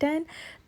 10।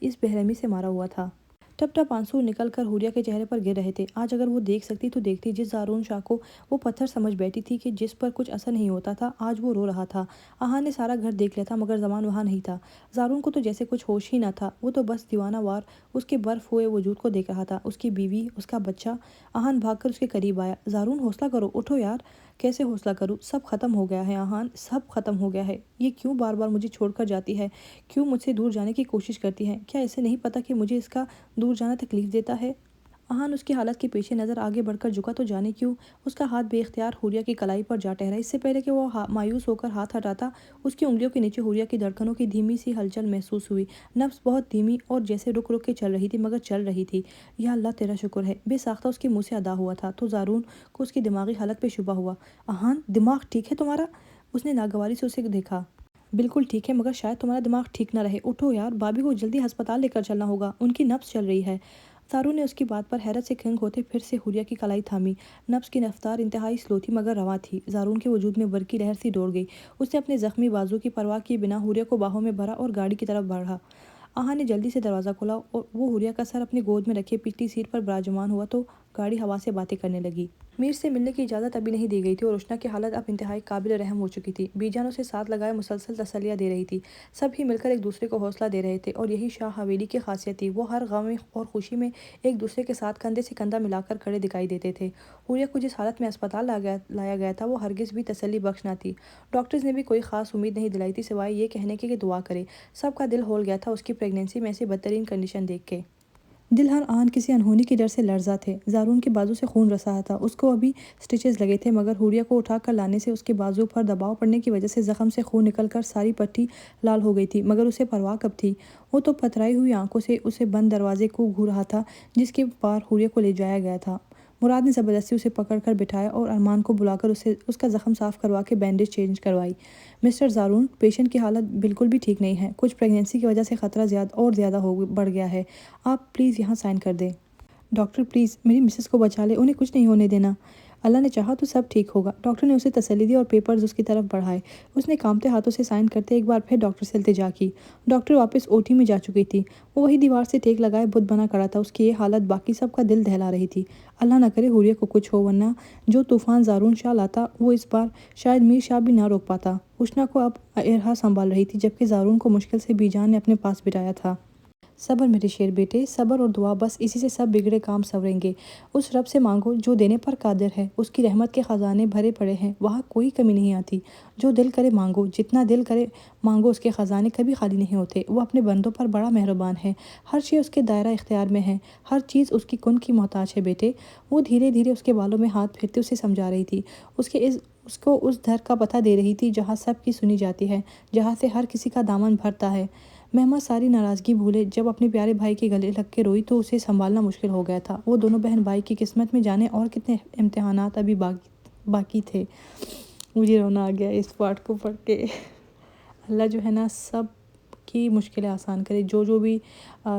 اس بےرحمی سے مارا ہوا تھا۔ ٹپ ٹپ آنسو نکل کر حوریہ کے چہرے پر گر رہے تھے۔ آج اگر وہ دیکھ سکتی تو دیکھتی جس زارون شاہ کو وہ پتھر سمجھ بیٹھی تھی کہ جس پر کچھ اثر نہیں ہوتا تھا، آج وہ رو رہا تھا۔ آہان نے سارا گھر دیکھ لیا تھا مگر زمان وہاں نہیں تھا۔ زارون کو تو جیسے کچھ ہوش ہی نہ تھا، وہ تو بس دیوانہ وار اس کے برف ہوئے وجود کو دیکھ رہا تھا، اس کی بیوی، اس کا بچہ۔ آہان بھاگ کر اس کے قریب آیا۔ زارون حوصلہ کرو، اٹھو یار۔ کیسے حوصلہ کروں؟ سب ختم ہو گیا ہے آہان، سب ختم ہو گیا ہے۔ یہ کیوں بار بار مجھے چھوڑ کر جاتی ہے؟ کیوں مجھ سے دور جانے کی کوشش کرتی ہے؟ کیا اسے نہیں پتا کہ مجھے اس کا دور جانا تکلیف دیتا ہے؟ آہان اس کی حالت کے پیش نظر آگے بڑھ کر جھکا تو جانے کیوں اس کا ہاتھ بے اختیار حوریہ کی کلائی پر جا ٹھہرا۔ اس سے پہلے کہ وہ مایوس ہو کر ہاتھ ہٹاتا، اس کی انگلیوں کے نیچے حوریہ کی دھڑکنوں کی دھیمی سی ہلچل محسوس ہوئی۔ نبض بہت دھیمی اور جیسے رک رک کے چل رہی تھی، مگر چل رہی تھی۔ یا اللہ تیرا شکر ہے، بے ساختہ اس کے منہ سے ادا ہوا تھا تو زارون کو اس کی دماغی حالت پہ شبہ ہوا۔ آہان، دماغ ٹھیک ہے تمہارا؟ اس نے ناگواری سے اسے دیکھا۔ بالکل ٹھیک ہے، مگر شاید تمہارا دماغ ٹھیک نہ رہے۔ اٹھو یار، بھابھی کو جلدی ہسپتال لے کر چلنا ہوگا، ان کی نبض چل رہی ہے۔ زارون نے اس کی بات پر حیرت سے کنگ ہوتے پھر سے حوریہ کی کلائی تھامی۔ نبض کی رفتار انتہائی سلو تھی مگر رواں تھی۔ زارون کے وجود میں برقی لہر سی دوڑ گئی۔ اس نے اپنے زخمی بازو کی پرواہ کیے بنا حوریہ کو باہوں میں بھرا اور گاڑی کی طرف بڑھا۔ آہان نے جلدی سے دروازہ کھولا اور وہ حوریہ کا سر اپنی گود میں رکھے پچھلی سیٹ پر براجمان ہوا تو گاڑی ہوا سے باتیں کرنے لگی۔ میر سے ملنے کی اجازت ابھی نہیں دی گئی تھی اور روشنا کی حالت اب انتہائی قابل رحم ہو چکی تھی۔ بی جان اسے ساتھ لگائے مسلسل تسلیاں دے رہی تھی۔ سب ہی مل کر ایک دوسرے کو حوصلہ دے رہے تھے اور یہی شاہ حویلی کی خاصیت تھی۔ وہ ہر غم اور خوشی میں ایک دوسرے کے ساتھ کندھے سے کندھا ملا کر کھڑے دکھائی دیتے تھے۔ حوریہ کو جس حالت میں اسپتال لایا گیا تھا وہ ہرگز بھی تسلی بخش نہ تھی۔ ڈاکٹرز نے بھی کوئی خاص امید نہیں دلائی تھی سوائے یہ کہنے کے کہ دعا کرے۔ سب کا دل ہول گیا تھا اس کی پریگنینسی میں ایسی بدترین کنڈیشن دیکھ کے۔ دل ہر آن کسی انہونی کی ڈر سے لرزا تھے۔ زارون کے بازو سے خون رس رہا تھا، اس کو ابھی سٹیچز لگے تھے مگر حوریہ کو اٹھا کر لانے سے اس کے بازو پر دباؤ پڑنے کی وجہ سے زخم سے خون نکل کر ساری پٹی لال ہو گئی تھی، مگر اسے پرواہ کب تھی؟ وہ تو پتھرائی ہوئی آنکھوں سے اسے بند دروازے کو گھور رہا تھا جس کے پار حوریہ کو لے جایا گیا تھا۔ مراد نے زبردستی اسے پکڑ کر بٹھایا اور ارمان کو بلا کر اس کا زخم صاف کروا کے بینڈیج چینج کروائی۔ مسٹر زارون، پیشنٹ کی حالت بالکل بھی ٹھیک نہیں ہے، کچھ پریگنینسی کی وجہ سے خطرہ زیادہ بڑھ گیا ہے۔ آپ پلیز یہاں سائن کر دیں۔ ڈاکٹر پلیز میری مسز کو بچا لے، انہیں کچھ نہیں ہونے دینا۔ اللہ نے چاہا تو سب ٹھیک ہوگا۔ ڈاکٹر نے اسے تسلی دی اور پیپرز اس کی طرف بڑھائے۔ اس نے کانپتے ہاتھوں سے سائن کرتے ایک بار پھر ڈاکٹر سے التجا کی۔ ڈاکٹر واپس اوٹی میں جا چکی تھی۔ وہ وہی دیوار سے ٹیک لگائے بت بنا کھڑا تھا۔ اس کی یہ حالت باقی سب کا دل دہلا رہی تھی۔ اللہ نہ کرے حوریہ کو کچھ ہو، ورنہ جو طوفان زارون شاہ لاتا وہ اس بار شاید میر شاہ بھی نہ روک پاتا۔ روشنا کو اب ارحا سنبھال رہی تھی جبکہ زارون کو مشکل سے بی جان نے اپنے پاس بٹھایا تھا۔ صبر میرے شیر بیٹے، صبر اور دعا، بس اسی سے سب بگڑے کام سنوریں گے۔ اس رب سے مانگو جو دینے پر قادر ہے، اس کی رحمت کے خزانے بھرے پڑے ہیں، وہاں کوئی کمی نہیں آتی۔ جو دل کرے مانگو، جتنا دل کرے مانگو، اس کے خزانے کبھی خالی نہیں ہوتے۔ وہ اپنے بندوں پر بڑا مہربان ہے، ہر شے اس کے دائرہ اختیار میں ہے، ہر چیز اس کی کن کی محتاج ہے بیٹے۔ وہ دھیرے دھیرے اس کے بالوں میں ہاتھ پھیرتے اسے سمجھا رہی تھی، اس کو اس دھر کا پتہ دے رہی تھی جہاں سب کی سنی جاتی ہے، جہاں سے ہر کسی کا دامن بھرتا ہے۔ مہمہ ساری ناراضگی بھولے جب اپنے پیارے بھائی کے گلے لگ کے روئی تو اسے سنبھالنا مشکل ہو گیا تھا۔ وہ دونوں بہن بھائی کی قسمت میں جانے اور کتنے امتحانات ابھی باقی تھے۔ مجھے رونا آ گیا اس پارٹ کو پڑھ کے۔ اللہ جو ہے نا سب کی مشکلیں آسان کرے، جو بھی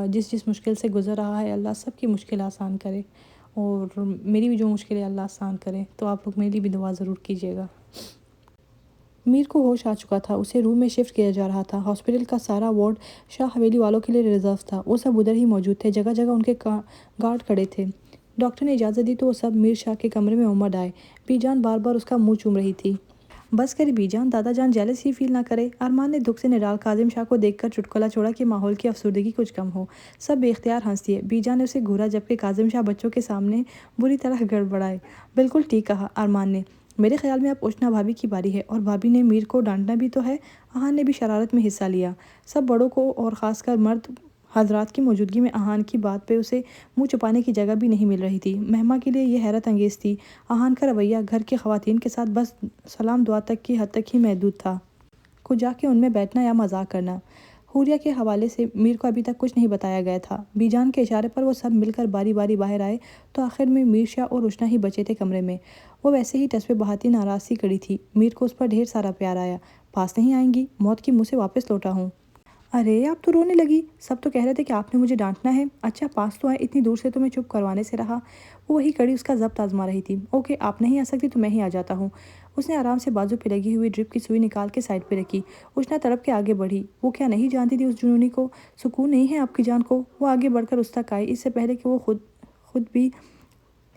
جس مشکل سے گزر رہا ہے، اللہ سب کی مشکل آسان کرے اور میری بھی جو مشکلیں اللہ آسان کرے۔ تو آپ لوگ میری بھی دعا ضرور کیجیے گا۔ میر کو ہوش آ چکا تھا، اسے روم میں شفٹ کیا جا رہا تھا۔ ہاسپٹل کا سارا وارڈ شاہ حویلی والوں کے لیے ریزرو تھا، وہ سب ادھر ہی موجود تھے، جگہ جگہ ان کے گارڈ کھڑے تھے۔ ڈاکٹر نے اجازت دی تو وہ سب میر شاہ کے کمرے میں امڑ آئے۔ بی جان بار بار اس کا منہ چوم رہی تھی۔ بس کرے بی جان، دادا جان جیلس ہی فیل نہ کرے۔ ارمان نے دکھ سے نڈال کاظم شاہ کو دیکھ کر چٹکلا چھوڑا کہ ماحول کی افسردگی کچھ کم ہو۔ سب بے اختیار ہنس دیے۔ بی جان نے اسے گھورا جبکہ کاظم شاہ بچوں کے سامنے بری طرح گڑبڑائے۔ بالکل ٹھیک کہا ارمان نے، میرے خیال میں اب اوشنا بھابھی کی باری ہے اور بھابھی نے میر کو ڈانٹنا بھی تو ہے۔ آہان نے بھی شرارت میں حصہ لیا۔ سب بڑوں کو اور خاص کر مرد حضرات کی موجودگی میں آہان کی بات پہ اسے منہ چھپانے کی جگہ بھی نہیں مل رہی تھی۔ مہمہ کے لیے یہ حیرت انگیز تھی، آہان کا رویہ گھر کی خواتین کے ساتھ بس سلام دعا تک کی حد تک ہی محدود تھا، کو جا کے ان میں بیٹھنا یا مذاق کرنا۔ حوریہ کے حوالے سے میر کو ابھی تک کچھ نہیں بتایا گیا تھا۔ بی جان کے اشارے پر وہ سب مل کر باری باری باہر آئے تو آخر میں میر شاہ اور روشنا ہی بچے تھے کمرے میں۔ وہ ویسے ہی ٹس پہ بہاتی ناراض سی کڑی تھی۔ میر کو اس پر ڈھیر سارا پیار آیا۔ پاس نہیں آئیں گی؟ موت کے منہ سے واپس لوٹا ہوں۔ ارے آپ تو رونے لگی، سب تو کہہ رہے تھے کہ آپ نے مجھے ڈانٹنا ہے، اچھا پاس تو آئے، اتنی دور سے تمہیں چپ کروانے سے رہا۔ وہ وہی کڑی اس کا ضبط آزما رہی تھی۔ اوکے آپ نہیں آ سکتی تو میں ہی آ جاتا ہوں۔ اس نے آرام سے بازو پہ لگی ہوئی ڈرپ کی سوئی نکال کے سائڈ پہ رکھی۔ اشنا تڑپ کے آگے بڑھی۔ وہ کیا نہیں جانتی تھی اس جنونی کو سکون نہیں ہے آپ کی جان کو؟ وہ آگے بڑھ کر اس تک آئی اس سے پہلے کہ وہ خود بھی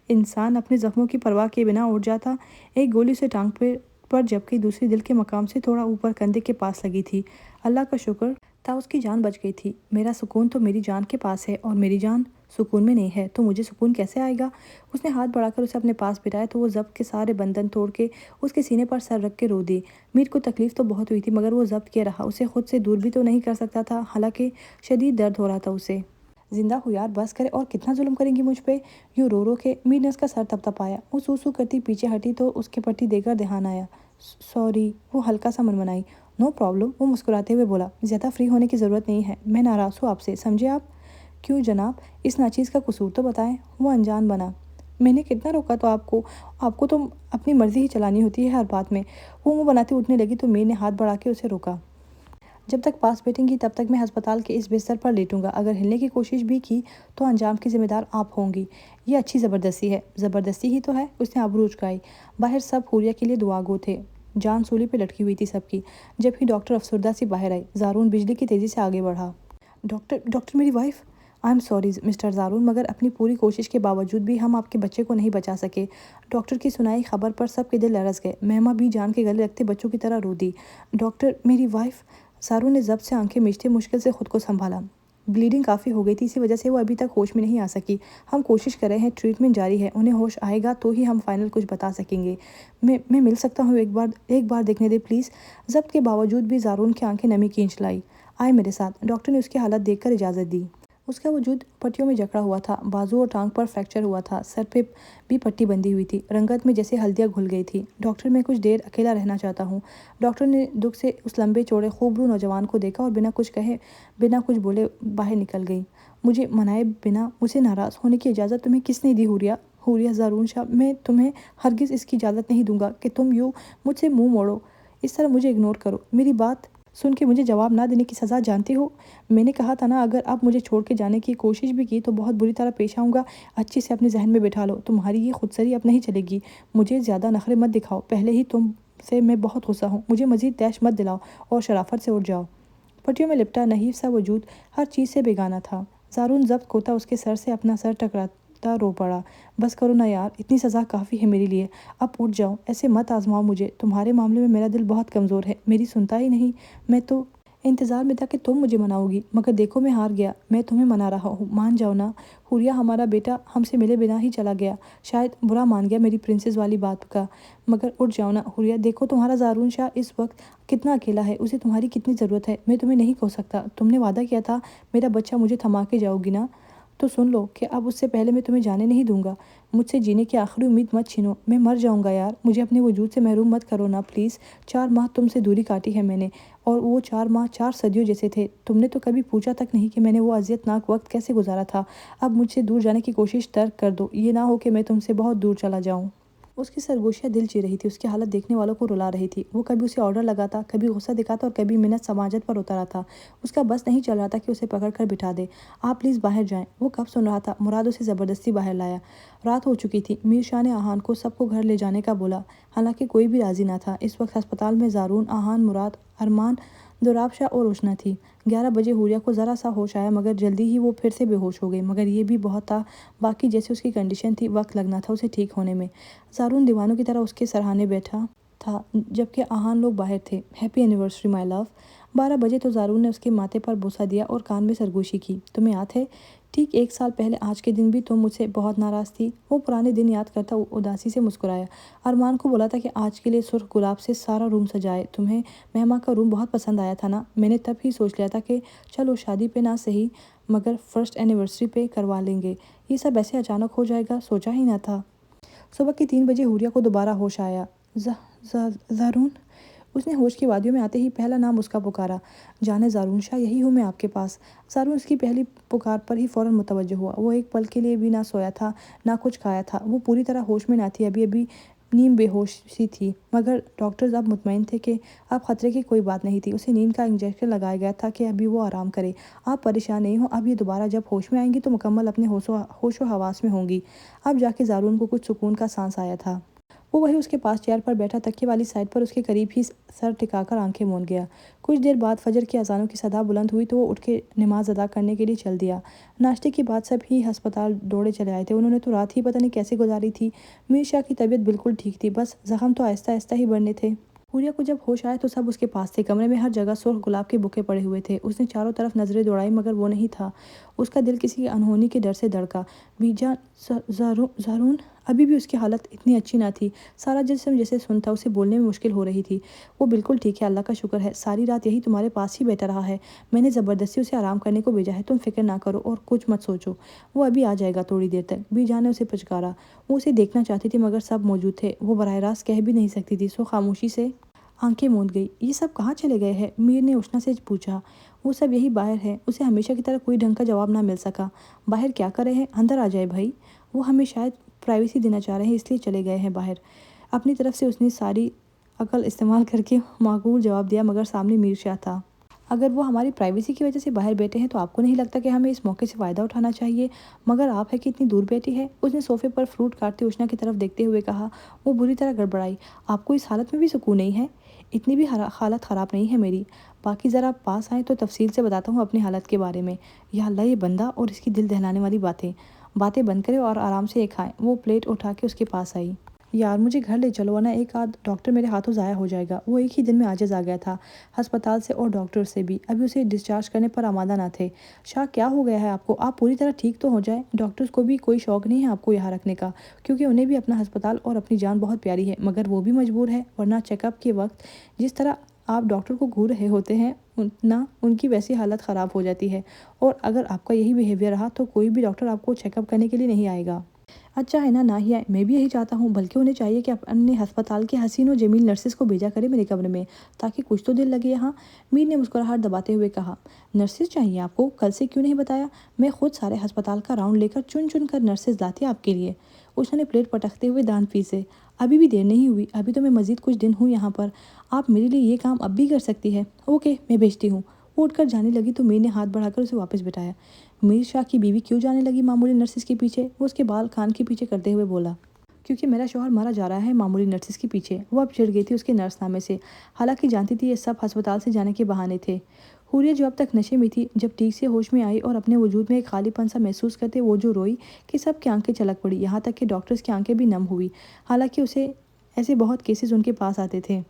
انسان اپنے زخموں کی پرواہ کیے بنا اٹھ جاتا۔ ایک گولی اسے ٹانگ پر جبکہ دوسری دل کے مقام سے تھوڑا اوپر کندھے کے پاس لگی تھی۔ اللہ کا شکر تھا اس کی جان بچ گئی تھی۔ میرا سکون تو میری جان کے پاس ہے اور میری جان سکون میں نہیں ہے تو مجھے سکون کیسے آئے گا؟ اس نے ہاتھ بڑھا کر اسے اپنے پاس بٹھایا تو وہ ضبط کے سارے بندھن توڑ کے اس کے سینے پر سر رکھ کے رو دی۔ میر کو تکلیف تو بہت ہوئی تھی مگر وہ ضبط کیے رہا، اسے خود سے دور بھی تو نہیں کر سکتا تھا، حالانکہ شدید درد ہو رہا تھا اسے۔ زندہ ہو یار، بس کرے، اور کتنا ظلم کریں گی مجھ پہ؟ یوں رو رو کے میر نے اس کا سر تپتپایا۔ وہ سو سو کرتی پیچھے ہٹی تو اس کے پٹی دے کر دھیان آیا۔ سوری، وہ ہلکا سا منمنائی۔ نو پرابلم، وہ مسکراتے ہوئے بولا، زیادہ فری ہونے کی ضرورت نہیں ہے، میں ناراض ہوں آپ سے، سمجھے آپ؟ کیوں جناب؟ اس ناچیز کا قصور تو بتائیں۔ وہ انجان بنا۔ میں نے کتنا روکا تو آپ کو تو اپنی مرضی ہی چلانی ہوتی ہے ہر بات میں۔ وہ منہ بناتے اٹھنے لگی تو میر نے ہاتھ بڑھا کے اسے روکا۔ جب تک پاس بیٹھیں گی تب تک میں ہسپتال کے اس بستر پر لیٹوں گا، اگر ہلنے کی کوشش بھی کی تو انجام کی ذمہ دار آپ ہوں گی۔ یہ اچھی زبردستی ہے۔ زبردستی ہی تو ہے، اس نے آبرو اچکائی۔ باہر سب حوریہ کے لیے دعا گو تھے۔ جان سولی پہ لٹکی ہوئی تھی سب کی۔ جب ہی ڈاکٹر افسردہ سی باہر آئی، زارون بجلی کی تیزی سے آگے بڑھا۔ ڈاکٹر میری wife! I'm sorry mister Zaroon, مگر اپنی پوری کوشش کے باوجود بھی ہم آپ کے بچے کو نہیں بچا سکے۔ ڈاکٹر کی سنائی خبر پر سب کے دل لرز گئے۔ مہمہ بھی جان کے گلے لگتے بچوں کی طرح رو دی۔ ڈاکٹر میری وائف! زارون نے ضبط سے آنکھیں مینچتے مشکل سے خود کو سنبھالا۔ بلیڈنگ کافی ہو گئی تھی، اسی وجہ سے وہ ابھی تک ہوش میں نہیں آ سکی۔ ہم کوشش کر رہے ہیں، ٹریٹمنٹ جاری ہے، انہیں ہوش آئے گا تو ہی ہم فائنل کچھ بتا سکیں گے۔ میں مل سکتا ہوں ایک بار دیکھنے دے پلیز؟ ضبط کے باوجود بھی زارون کی آنکھیں نمی کھینچ لائی۔ آئے میرے ساتھ۔ ڈاکٹر نے اس کی حالت دیکھ کر اجازت دی۔ اس کا وجود پٹیوں میں جکڑا ہوا تھا، بازو اور ٹانگ پر فریکچر ہوا تھا، سر پہ بھی پٹی بندھی ہوئی تھی، رنگت میں جیسے ہلدیاں گھل گئی تھی۔ ڈاکٹر میں کچھ دیر اکیلا رہنا چاہتا ہوں۔ ڈاکٹر نے دکھ سے اس لمبے چوڑے خوبرو نوجوان کو دیکھا اور بنا کچھ کہے بنا کچھ بولے باہر نکل گئی۔ مجھے منائے بنا مجھ سے ناراض ہونے کی اجازت تمہیں کس نے دی حوریہ زارون شاہ؟ میں تمہیں ہرگز اس کی اجازت نہیں دوں گا کہ تم یوں مجھ سے منہ موڑو، اس طرح مجھے اگنور کرو۔ میری بات سن کے مجھے جواب نہ دینے کی سزا جانتی ہو؟ میں نے کہا تھا نا، اگر اب مجھے چھوڑ کے جانے کی کوشش بھی کی تو بہت بری طرح پیش آؤں گا۔ اچھے سے اپنے ذہن میں بٹھا لو، تمہاری یہ خودسری اب نہیں چلے گی۔ مجھے زیادہ نخرے مت دکھاؤ، پہلے ہی تم سے میں بہت غصہ ہوں، مجھے مزید طیش مت دلاؤ اور شرافت سے اٹھ جاؤ۔ پٹیوں میں لپٹا نحیف سا وجود ہر چیز سے بیگانہ تھا۔ زارون ضبط کھوتا اس کے سر سے اپنا سر ٹکراتا رو پڑا۔ بس کرو نا یار، اتنی سزا کافی ہے میرے لیے، اب اٹھ جاؤ، ایسے مت آزماؤ مجھے، تمہارے معاملے میں میرا دل بہت کمزور ہے، میری سنتا ہی نہیں۔ میں تو انتظار میں تھا کہ تم مجھے مناؤ گی، مگر دیکھو میں ہار گیا، میں تمہیں منا رہا ہوں، مان جاؤ نا۔ حوریہ ہمارا بیٹا ہم سے ملے بنا ہی چلا گیا، شاید برا مان گیا میری پرنسس والی بات کا، مگر اٹھ جاؤ نا حوریہ، دیکھو تمہارا زارون شاہ اس وقت کتنا اکیلا ہے، اسے تمہاری کتنی ضرورت ہے، میں تمہیں نہیں کھو سکتا، تم نے وعدہ کیا تھا میرا بچہ مجھے تھما کے جاؤ گی نا، تو سن لو کہ اب اس سے پہلے میں تمہیں جانے نہیں دوں گا، مجھ سے جینے کی آخری امید مت چھینو، میں مر جاؤں گا یار، مجھے اپنے وجود سے محروم مت کرو نا پلیز۔ 4 ماہ تم سے دوری کاٹی ہے میں نے، اور وہ 4 ماہ 4 صدیوں جیسے تھے، تم نے تو کبھی پوچھا تک نہیں کہ میں نے وہ اذیت ناک وقت کیسے گزارا تھا۔ اب مجھ سے دور جانے کی کوشش ترک کر دو، یہ نہ ہو کہ میں تم سے بہت دور چلا جاؤں۔ اس کی سرگوشیاں دل چیر رہی تھی، اس کی حالت دیکھنے والوں کو رلا رہی تھی۔ وہ کبھی اسے آرڈر لگاتا، کبھی غصہ دکھاتا اور کبھی منت سماجت پر اتر آتا۔ اس کا بس نہیں چل رہا تھا کہ اسے پکڑ کر بٹھا دے۔ آپ پلیز باہر جائیں۔ وہ کب سن رہا تھا، مراد اسے زبردستی باہر لایا۔ رات ہو چکی تھی۔ میر شاہ نے آہان کو سب کو گھر لے جانے کا بولا، حالانکہ کوئی بھی راضی نہ تھا۔ اس وقت ہسپتال میں زارون، آہان، مراد، ارمان، دوراب شاہ اور اشنا تھی۔ 11 بجے حوریہ کو ذرا سا ہوش آیا مگر جلدی ہی وہ پھر سے بے ہوش ہو گئی، مگر یہ بھی بہت تھا، باقی جیسے اس کی کنڈیشن تھی، وقت لگنا تھا اسے ٹھیک ہونے میں۔ زارون دیوانوں کی طرح اس کے سرہانے بیٹھا تھا جبکہ آہان لوگ باہر تھے۔ ہیپی اینیورسری مائی لو۔ 12 بجے تو زارون نے اس کے ماتھے پر بوسہ دیا اور کان میں سرگوشی کی۔ تمہیں یاد ہے، ٹھیک 1 سال پہلے آج کے دن بھی تم مجھ سے بہت ناراض تھی؟ وہ پرانے دن یاد کرتا اداسی سے مسکرایا۔ ارمان کو بولا تھا کہ آج کے لیے سرخ گلاب سے سارا روم سجائے، تمہیں مہمہ کا روم بہت پسند آیا تھا نا؟ میں نے تب ہی سوچ لیا تھا کہ چلو شادی پہ نہ صحیح مگر فرسٹ اینیورسری پہ کروا لیں گے، یہ سب ایسے اچانک ہو جائے گا، سوچا ہی نہ تھا۔ صبح کے 3 بجے حوریہ کو دوبارہ ہوش آیا۔ زارون؟ اس نے ہوش کی وادیوں میں آتے ہی پہلا نام اس کا پکارا۔ جانے زارون شاہ، یہی ہوں میں آپ کے پاس۔ زارون اس کی پہلی پکار پر ہی فوراً متوجہ ہوا۔ وہ ایک پل کے لیے بھی نہ سویا تھا، نہ کچھ کھایا تھا، وہ پوری طرح ہوش میں نہ تھی، ابھی نیم بے ہوش سی تھی، مگر ڈاکٹرز اب مطمئن تھے کہ اب خطرے کی کوئی بات نہیں تھی۔ اسے نیند کا انجیکشن لگایا گیا تھا کہ ابھی وہ آرام کرے۔ آپ پریشان نہیں ہوں، اب یہ دوبارہ جب ہوش میں آئیں گی تو مکمل اپنے ہوش و حواس میں ہوں گی۔ اب جا کے زارون کو کچھ سکون کا سانس آیا تھا۔ وہ وہی اس کے پاس چیئر پر بیٹھا تکیے والی سائڈ پر اس کے قریب ہی سر ٹکا کر آنکھیں موند گیا۔ کچھ دیر بعد فجر کی اذانوں کی صدا بلند ہوئی تو وہ اٹھ کے نماز ادا کرنے کے لیے چل دیا۔ ناشتے کے بعد سب ہی ہسپتال دوڑے چلے آئے تھے۔ انہوں نے تو رات ہی پتہ نہیں کیسے گزاری تھی۔ میر شاہ کی طبیعت بالکل ٹھیک تھی، بس زخم تو آہستہ آہستہ ہی بڑھنے تھے۔ حوریہ کو جب ہوش آیا تو سب اس کے پاس تھے۔ کمرے میں ہر جگہ سرخ گلاب کے بکے پڑے ہوئے تھے۔ اس نے چاروں طرف نظریں دوڑائی مگر وہ نہیں تھا۔ اس کا دل کسی انہونی کے ڈر سے دھڑکا۔ بی جان، زارون؟ ابھی بھی اس کی حالت اتنی اچھی نہ تھی۔ سارا جسم جیسے سن تھا، اسے بولنے میں مشکل ہو رہی تھی۔ وہ بالکل ٹھیک ہے، اللہ کا شکر ہے۔ ساری رات یہی تمہارے پاس ہی بیٹھا رہا ہے۔ میں نے زبردستی اسے آرام کرنے کو بھیجا ہے۔ تم فکر نہ کرو اور کچھ مت سوچو، وہ ابھی آ جائے گا تھوڑی دیر تک۔ بی جان نے اسے پچکارا۔ وہ اسے دیکھنا چاہتی تھی مگر سب موجود تھے۔ وہ براہ راست کہہ بھی نہیں سکتی تھی، سو خاموشی سے آنکھیں موند گئی۔ یہ سب کہاں چلے گئے ہیں؟ میر نے اشنا سے پوچھا۔ وہ سب یہی باہر ہے۔ اسے ہمیشہ کی طرح کوئی ڈھنگ کا جواب نہ مل سکا۔ باہر کیا کر رہے ہیں؟ اندر آ جائے بھائی۔ وہ ہمیں شاید پرائیویسی دینا چاہ رہے ہیں، اس لیے چلے گئے ہیں باہر۔ اپنی طرف سے اس نے ساری عقل استعمال کر کے معقول جواب دیا مگر سامنے میر شاہ تھا۔ اگر وہ ہماری پرائیویسی کی وجہ سے باہر بیٹھے ہیں تو آپ کو نہیں لگتا کہ ہمیں اس موقع سے فائدہ اٹھانا چاہیے؟ مگر آپ ہے کہ اتنی دور بیٹھی ہے؟ اس نے صوفے پر فروٹ کاٹتے اشنا کی طرف دیکھتے ہوئے کہا۔ وہ بری طرح گڑبڑائی۔ آپ کو اس حالت میں بھی سکون نہیں ہے؟ اتنی بھی حالت خراب نہیں ہے میری۔ باقی ذرا پاس آئیں تو تفصیل سے بتاتا ہوں اپنی حالت کے بارے میں۔ یا اللہ، یہ بندہ اور اس کی دل دہلانے والی باتیں بند کرے اور آرام سے یہ کھائیں۔ وہ پلیٹ اٹھا کے اس کے پاس آئی۔ یار مجھے گھر لے چلو ورنہ ایک آدھ ڈاکٹر میرے ہاتھوں ضائع ہو جائے گا۔ وہ ایک ہی دن میں عاجز آ گیا تھا، ہسپتال سے اور ڈاکٹر سے بھی۔ ابھی اسے ڈسچارج کرنے پر آمادہ نہ تھے۔ شاہ کیا ہو گیا ہے آپ کو؟ آپ پوری طرح ٹھیک تو ہو جائیں۔ ڈاکٹرز کو بھی کوئی شوق نہیں ہے آپ کو یہاں رکھنے کا، کیونکہ انہیں بھی اپنا ہسپتال اور اپنی جان بہت پیاری ہے، مگر وہ بھی مجبور ہے، ورنہ چیک اپ کے وقت جس طرح آپ ڈاکٹر کو گھور رہے ہوتے ہیں نہ، ان کی ویسی حالت خراب ہو جاتی ہے۔ اور اگر آپ کا یہی بیہیویئر رہا تو کوئی بھی ڈاکٹر آپ کو چیک اپ کرنے کے لیے نہیں آئے گا۔ اچھا ہے نہ ہی آئے، میں بھی یہی چاہتا ہوں، بلکہ انہیں چاہیے کہ اپنے ہسپتال کے حسین و جمیل نرسز کو بھیجا کرے میرے کمرے میں، تاکہ کچھ تو دل لگے یہاں۔ میر نے مسکراہٹ دباتے ہوئے کہا۔ نرسز چاہیے آپ کو؟ کل سے کیوں نہیں بتایا؟ میں خود سارے ہسپتال کا راؤنڈ لے کر چن چن کر نرسز لاتی آپ کے لیے۔ اس نے پلیٹ پٹکتے ہوئے دانت پیسے۔ ابھی بھی دیر نہیں ہوئی، ابھی تو میں مزید کچھ دن ہوں یہاں پر، آپ میرے لیے یہ کام اب بھی کر سکتی ہے۔ اوکے، میں بھیجتی ہوں۔ وہ اٹھ کر جانے لگی تو میر نے ہاتھ بڑھا کر اسے واپس بٹھایا۔ میر شاہ کی بیوی کیوں جانے لگی معمولی نرسز کے پیچھے؟ وہ اس کے بال کان کے پیچھے کرتے ہوئے بولا۔ کیونکہ میرا شوہر مارا جا رہا ہے معمولی نرسز کے پیچھے۔ وہ اب چڑ گئی تھی اس کے نرس نامے سے، حالانکہ جانتی تھی یہ سب ہسپتال سے جانے کے بہانے تھے۔ حوریہ جو اب تک نشے میں تھی، جب ٹھیک سے ہوش میں آئی اور اپنے وجود میں ایک خالی پن سا محسوس کرتے وہ جو روئی کہ سب کی آنکھیں چلک پڑی، یہاں تک کہ ڈاکٹرز کی آنکھیں بھی نم ہوئی، حالانکہ اسے ایسے بہت کیسز ان کے پاس آتے تھے۔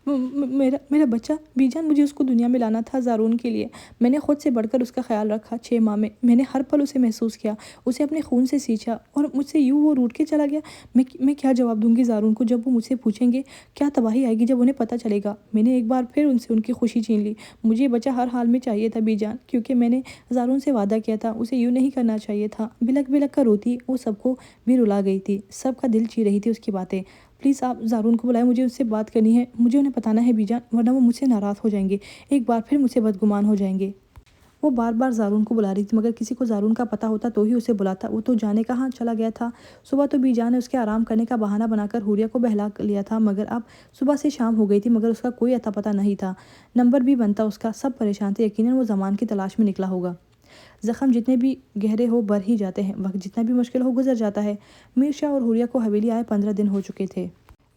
میرا بچہ بی جان، مجھے اس کو دنیا میں لانا تھا زارون کے لیے۔ میں نے خود سے بڑھ کر اس کا خیال رکھا 6 ماہ میں۔ میں نے ہر پل اسے محسوس کیا، اسے اپنے خون سے سینچا، اور مجھ سے یوں وہ روٹ کے چلا گیا۔ میں کیا جواب دوں گی زارون کو جب وہ مجھ سے پوچھیں گے؟ کیا تباہی آئے گی جب انہیں پتہ چلے گا؟ میں نے ایک بار پھر ان سے ان کی خوشی چھین لی۔ مجھے یہ بچہ ہر حال میں چاہیے تھا بی جان، کیونکہ میں نے زارون سے وعدہ کیا تھا، اسے یوں نہیں کرنا چاہیے تھا۔ بلک بلک کر روتی وہ سب کو بھی رلا گئی تھی، سب کا دل چیر رہی تھی اس کی باتیں۔ پلیز آپ زارون کو بلائیں، مجھے اس سے بات کرنی ہے، مجھے انہیں بتانا ہے بی جان، ورنہ وہ مجھ سے ناراض ہو جائیں گے، ایک بار پھر مجھ سے بدگمان ہو جائیں گے۔ وہ بار بار زارون کو بلا رہی تھی مگر کسی کو زارون کا پتہ ہوتا تو ہی اسے بلاتا، وہ تو جانے کہاں چلا گیا تھا۔ صبح تو بی جان نے اس کے آرام کرنے کا بہانہ بنا کر حوریہ کو بہلا لیا تھا، مگر اب صبح سے شام ہو گئی تھی مگر اس کا کوئی اتا پتہ نہیں تھا، نمبر بھی بنتا اس کا۔ سب پریشان تھے، یقیناً وہ زمان کی تلاش میں نکلا ہوگا۔ زخم جتنے بھی گہرے ہو بڑھ ہی جاتے ہیں، وقت جتنا بھی مشکل ہو گزر جاتا ہے۔ میر شاہ اور حوریہ کو حویلی آئے 15 دن ہو چکے تھے۔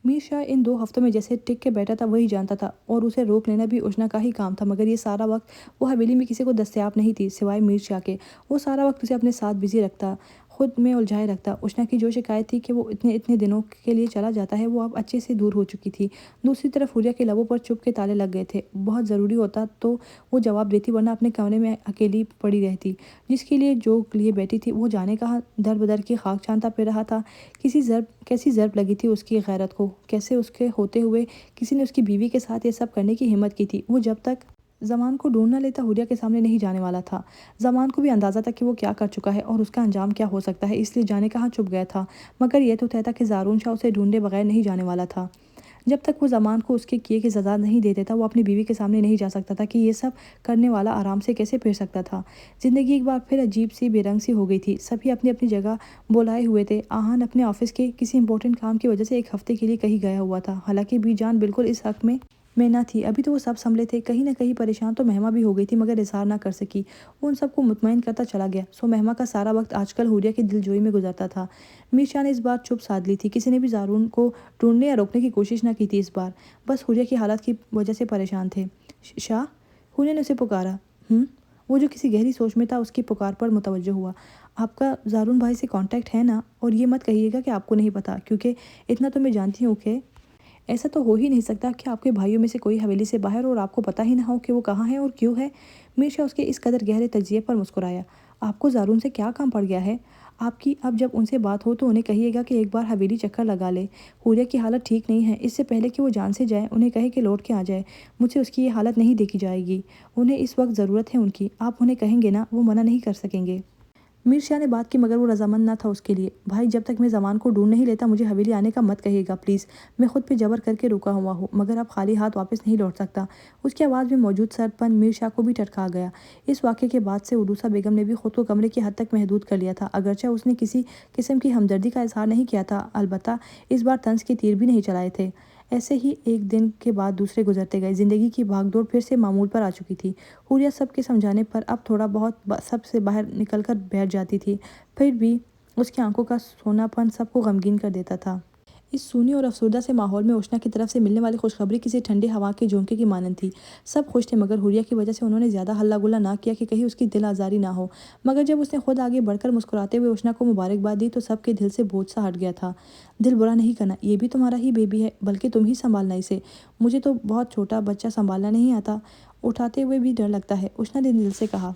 میر شاہ ان 2 ہفتوں میں جیسے ٹک کے بیٹھا تھا وہی جانتا تھا، اور اسے روک لینا بھی اشنا کا ہی کام تھا، مگر یہ سارا وقت وہ حویلی میں کسی کو دستیاب نہیں تھی سوائے میر شاہ کے۔ وہ سارا وقت اسے اپنے ساتھ بزی رکھتا، خود میں الجھائے رکھتا۔ اشنا کی جو شکایت تھی کہ وہ اتنے دنوں کے لیے چلا جاتا ہے، وہ اب اچھے سے دور ہو چکی تھی۔ دوسری طرف حوریہ کے لبوں پر چپ کے تالے لگ گئے تھے۔ بہت ضروری ہوتا تو وہ جواب دیتی، ورنہ اپنے کمرے میں اکیلی پڑی رہتی۔ جس کے لیے جو لیے بیٹھی تھی وہ جانے کہاں در بدر کی خاک چھانتا پھر رہا تھا۔ کیسی ضرب لگی تھی اس کی غیرت کو، کیسے اس کے ہوتے ہوئے کسی نے اس کی بیوی کے ساتھ یہ سب کرنے کی ہمت کی تھی۔ وہ جب تک زمان کو ڈھونڈ نہ لیتا حوریہ کے سامنے نہیں جانے والا تھا۔ زمان کو بھی اندازہ تھا کہ وہ کیا کر چکا ہے اور اس کا انجام کیا ہو سکتا ہے، اس لیے جانے کہاں چپ گیا تھا، مگر یہ تو طے تھا کہ زارون شاہ اسے ڈھونڈے بغیر نہیں جانے والا تھا۔ جب تک وہ زمان کو اس کے کیے کی سزا نہیں دے دیتا وہ اپنی بیوی کے سامنے نہیں جا سکتا تھا کہ یہ سب کرنے والا آرام سے کیسے پھر سکتا تھا۔ زندگی ایک بار پھر عجیب سی بے رنگ سی ہو گئی تھی۔ سبھی اپنی اپنی جگہ بلائے ہوئے تھے۔ آہان اپنے آفس کے کسی امپورٹنٹ کام کی وجہ سے ایک ہفتے کے لیے کہیں گیا ہوا تھا، حالانکہ بی جان بالکل اس حق میں نہ تھی۔ ابھی تو وہ سب سنبھلے تھے۔ کہیں نہ کہیں پریشان تو مہما بھی ہو گئی تھی مگر اظہار نہ کر سکی۔ وہ ان سب کو مطمئن کرتا چلا گیا۔ سو مہما کا سارا وقت آج کل حوریہ کی دل جوئی میں گزرتا تھا۔ میر شاہ نے اس بار چپ سادھ لی تھی۔ کسی نے بھی زارون کو ڈھونڈنے یا روکنے کی کوشش نہ کی تھی اس بار۔ بس حوریہ کی حالت کی وجہ سے پریشان تھے۔ شاہ؟ حوریہ نے اسے پکارا۔ وہ جو کسی گہری سوچ میں تھا اس کی پکار پر متوجہ ہوا۔ آپ کا زارون بھائی سے کانٹیکٹ ہے نا؟ اور یہ مت کہیے گا کہ آپ کو نہیں پتا، کیونکہ اتنا تو میں جانتی ہوں کہ ایسا تو ہو ہی نہیں سکتا کہ آپ کے بھائیوں میں سے کوئی حویلی سے باہر اور آپ کو پتہ ہی نہ ہو کہ وہ کہاں ہے اور کیوں ہے۔ میر شاہ اس کے اس قدر گہرے تجزیے پر مسکرایا۔ آپ کو زارون سے کیا کام پڑ گیا ہے؟ آپ کی اب جب ان سے بات ہو تو انہیں کہیے گا کہ ایک بار حویلی چکر لگا لے۔ حوریہ کی حالت ٹھیک نہیں ہے، اس سے پہلے کہ وہ جان سے جائے انہیں کہے کہ لوٹ کے آ جائے۔ مجھ سے اس کی یہ حالت نہیں دیکھی جائے گی۔ انہیں اس وقت ضرورت ہے ان کی۔ آپ انہیں کہیں گے نا، وہ منع نہیں کر سکیں گے۔ میر شاہ نے بات کی مگر وہ رضامند نہ تھا اس کے لیے۔ بھائی جب تک میں زمان کو ڈھونڈ نہیں لیتا مجھے حویلی آنے کا مت کہیے گا پلیز۔ میں خود پہ جبر کر کے رکا ہوا ہوں مگر اب خالی ہاتھ واپس نہیں لوٹ سکتا۔ اس کی آواز میں موجود سرد پن میر شاہ کو بھی ٹرکا گیا۔ اس واقعے کے بعد سے عروسہ بیگم نے بھی خود کو کمرے کی حد تک محدود کر لیا تھا، اگرچہ اس نے کسی قسم کی ہمدردی کا اظہار نہیں کیا تھا، البتہ اس بار طنز کے تیر بھی نہیں چلائے تھے۔ ایسے ہی ایک دن کے بعد دوسرے گزرتے گئے۔ زندگی کی بھاگ دوڑ پھر سے معمول پر آ چکی تھی۔ حوریہ سب کے سمجھانے پر اب تھوڑا بہت سب سے باہر نکل کر بیٹھ جاتی تھی، پھر بھی اس کی آنکھوں کا سونا پن سب کو غمگین کر دیتا تھا۔ اس سونی اور افسردہ سے ماحول میں اوشنا کی طرف سے ملنے والی خوشخبری کسی ٹھنڈی ہوا کے جھونکے کی مانند تھی۔ سب خوش تھے مگر حوریہ کی وجہ سے انہوں نے زیادہ ہلہ گلا نہ کیا کہ کہیں اس کی دل آزاری نہ ہو۔ مگر جب اس نے خود آگے بڑھ کر مسکراتے ہوئے اوشنا کو مبارکباد دی تو سب کے دل سے بوجھ سا ہٹ گیا تھا۔ دل برا نہیں کرنا، یہ بھی تمہارا ہی بیبی ہے، بلکہ تم ہی سنبھالنا اسے۔ مجھے تو بہت چھوٹا بچہ سنبھالنا نہیں آتا، اٹھاتے ہوئے بھی ڈر لگتا ہے، اوشنا نے دل سے کہا۔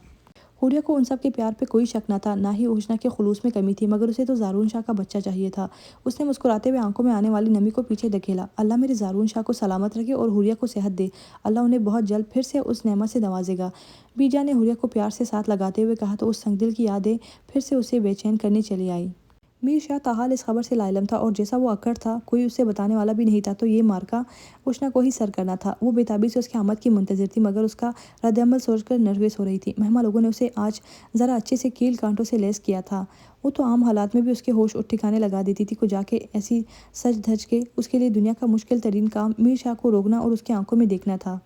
حوریہ کو ان سب کے پیار پہ کوئی شک نہ تھا، نہ ہی اوشنا کے خلوص میں کمی تھی، مگر اسے تو زارون شاہ کا بچہ چاہیے تھا۔ اس نے مسکراتے ہوئے آنکھوں میں آنے والی نمی کو پیچھے دھکیلا۔ اللہ میرے زارون شاہ کو سلامت رکھے اور حوریہ کو صحت دے۔ اللہ انہیں بہت جلد پھر سے اس نعمت سے نوازے گا۔ بی جان نے حوریہ کو پیار سے ساتھ لگاتے ہوئے کہا تو اس سنگ دل کی یادیں پھر سے اسے بے چین کرنے چلی آئی۔ میر شاہ تاحال اس خبر سے لاعلم تھا اور جیسا وہ اکڑ تھا، کوئی اسے بتانے والا بھی نہیں تھا، تو یہ مارکا اوشنا کو ہی سر کرنا تھا۔ وہ بے تابی سے اس کی آمد کی منتظر تھی مگر اس کا رد عمل سوچ کر نروس ہو رہی تھی۔ مہما لوگوں نے اسے آج ذرا اچھے سے کیل کانٹوں سے لیس کیا تھا، وہ تو عام حالات میں بھی اس کے ہوش ٹھکانے لگا دیتی تھی، کو جا کے ایسی سج دھج کے اس کے لیے دنیا کا مشکل ترین کام میر شاہ کو روکنا اور اس کی آنکھوں میں دیکھنا تھا۔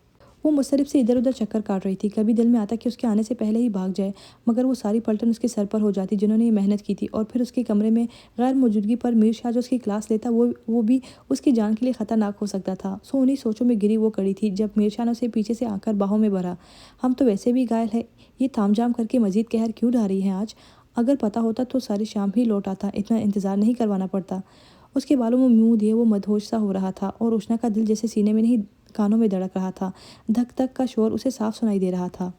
وہ مضطرب سے ادھر ادھر چکر کاٹ رہی تھی، کبھی دل میں آتا کہ اس کے آنے سے پہلے ہی بھاگ جائے، مگر وہ ساری پلٹن اس کے سر پر ہو جاتی جنہوں نے یہ محنت کی تھی، اور پھر اس کے کمرے میں غیر موجودگی پر میر شاہ جو اس کی کلاس لیتا وہ بھی اس کی جان کے لیے خطرناک ہو سکتا تھا۔ سو انہی سوچوں میں گری وہ کڑی تھی جب میر شاہ نے اسے پیچھے سے آ کر باہوں میں بھرا۔ ہم تو ویسے بھی گائل ہے، یہ تھام جام کر کے مزید قہر کیوں ڈھا رہی ہے آج؟ اگر پتہ ہوتا تو ساری شام ہی لوٹ آتا، اتنا انتظار نہیں کروانا پڑتا۔ اس کے بالوں میں منہ دیے وہ مدہوش سا ہو رہا تھا اور اوشنا کا دل جیسے سینے میں نہیں کانوں میں دھڑک رہا تھا۔ دھک دھک کا شور اسے صاف سنائی دے رہا تھا۔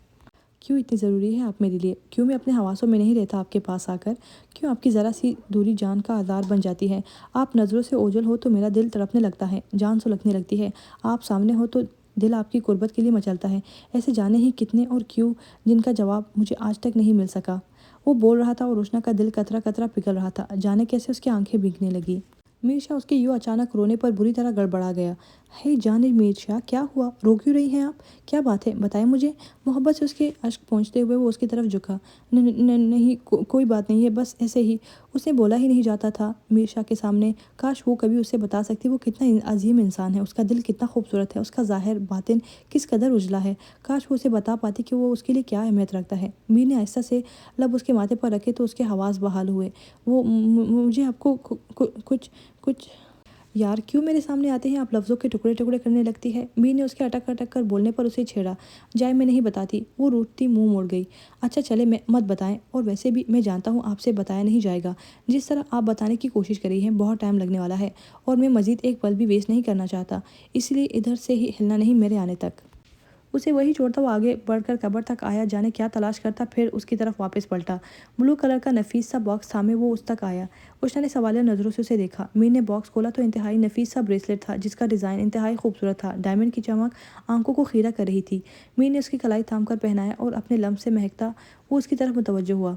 کیوں اتنی ضروری ہے آپ میرے لیے؟ کیوں میں اپنے حواسوں میں نہیں رہتا آپ کے پاس آ کر؟ کیوں آپ کی ذرا سی دوری جان کا آزار بن جاتی ہے؟ آپ نظروں سے اوجھل ہو تو میرا دل تڑپنے لگتا ہے، جان سلگنے لگتی ہے۔ آپ سامنے ہو تو دل آپ کی قربت کے لیے مچلتا ہے۔ ایسے جانے ہی کتنے اور کیوں جن کا جواب مجھے آج تک نہیں مل سکا۔ وہ بول رہا تھا اور اوشنا کا دل قطرہ قطرہ پگھل رہا تھا، جانے کیسے اس کی آنکھیں بھیگنے لگی۔ میر شاہ اس کے یوں اچانک رونے پر بری طرح گڑبڑا گیا۔ ہے جانے میر شاہ، کیا ہوا؟ رو کیوں رہی ہیں آپ؟ کیا بات ہے؟ بتائیں مجھے۔ محبت سے اس کے اشک پہنچتے ہوئے وہ اس کی طرف جھکا۔ نہیں، کوئی بات نہیں ہے، بس ایسے ہی۔ اس نے بولا ہی نہیں جاتا تھا میر شاہ کے سامنے۔ کاش وہ کبھی اسے بتا سکتی وہ کتنا عظیم انسان ہے، اس کا دل کتنا خوبصورت ہے، اس کا ظاہر باطن کس قدر اجلا ہے۔ کاش وہ اسے بتا پاتی کہ وہ اس کے لیے کیا اہمیت رکھتا ہے۔ میر نے آہستہ سے لب اس کے ماتھے پر رکھے تو اس کے حواس بحال ہوئے۔ وہ مجھے آپ کو کچھ یار کیوں میرے سامنے آتے ہیں آپ لفظوں کے ٹکڑے ٹکڑے کرنے لگتی ہے۔ میر نے اس کے اٹک اٹک کر بولنے پر اسے چھیڑا۔ جائے میں نہیں بتاتی، وہ روٹتی منہ موڑ گئی۔ اچھا چلے مت بتائیں، اور ویسے بھی میں جانتا ہوں آپ سے بتایا نہیں جائے گا۔ جس طرح آپ بتانے کی کوشش کر رہی ہیں بہت ٹائم لگنے والا ہے، اور میں مزید ایک پل بھی ویسٹ نہیں کرنا چاہتا، اس لیے ادھر سے ہی ہلنا نہیں میرے آنے تک۔ اسے وہی چھوڑتا وہ آگے بڑھ کر کبر تک آیا، جانے کیا تلاش کرتا، پھر اس کی طرف واپس پلٹا۔ بلو کلر کا نفیس سا باکس تھامے وہ اس تک آیا۔ اوشنا نے سوالیہ نظروں سے اسے دیکھا۔ میر نے باکس کھولا تو انتہائی نفیس سا بریسلیٹ تھا جس کا ڈیزائن انتہائی خوبصورت تھا۔ ڈائمنڈ کی چمک آنکھوں کو خیرہ کر رہی تھی۔ میر نے اس کی کلائی تھام کر پہنایا اور اپنے لمب سے مہکتا وہ اس کی طرف متوجہ ہوا۔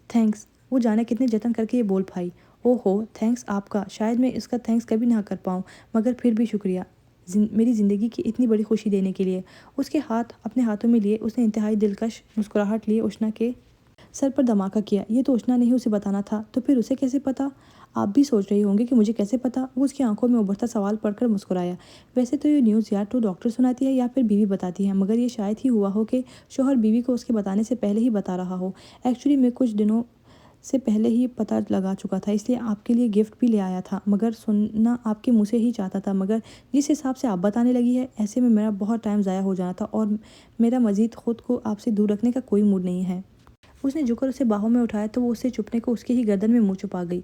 تھینکس، وہ جانے کتنے جتن کر کے یہ بول پائی۔ اوہ ہو، تھینکس آپ کا، شاید میں اس کا تھینکس کبھی نہ کر پاؤں، مگر پھر بھی شکریہ۔ میری زندگی کی اتنی بڑی خوشی دینے کے لیے۔ اس کے ہاتھ اپنے ہاتھوں میں لیے اس نے انتہائی دلکش مسکراہٹ لیے اشنا کے سر پر دھماکہ کیا۔ یہ تو اشنا نے ہی اسے بتانا تھا، تو پھر اسے کیسے پتا؟ آپ بھی سوچ رہی ہوں گے کہ مجھے کیسے پتا؟ وہ اس کی آنکھوں میں ابھرتا سوال پڑھ کر مسکرایا۔ ویسے تو یہ نیوز یا تو ڈاکٹر سناتی ہے یا پھر بیوی بتاتی ہے، مگر یہ شاید ہی ہوا ہو کہ شوہر بیوی کو اس کے بتانے سے پہلے ہی بتا رہا ہو۔ ایکچولی میں کچھ دنوں سے پہلے ہی پتہ لگا چکا تھا، اس لیے آپ کے لیے گفٹ بھی لے آیا تھا، مگر سننا آپ کے منہ سے ہی چاہتا تھا، مگر جس حساب سے آپ بتانے لگی ہے ایسے میں میرا بہت ٹائم ضائع ہو جانا تھا اور میرا مزید خود کو آپ سے دور رکھنے کا کوئی موڈ نہیں ہے۔ اس نے جھک کر اسے باہوں میں اٹھایا تو وہ اس سے چھپنے کو اس کی ہی گردن میں منہ چھپا گئی۔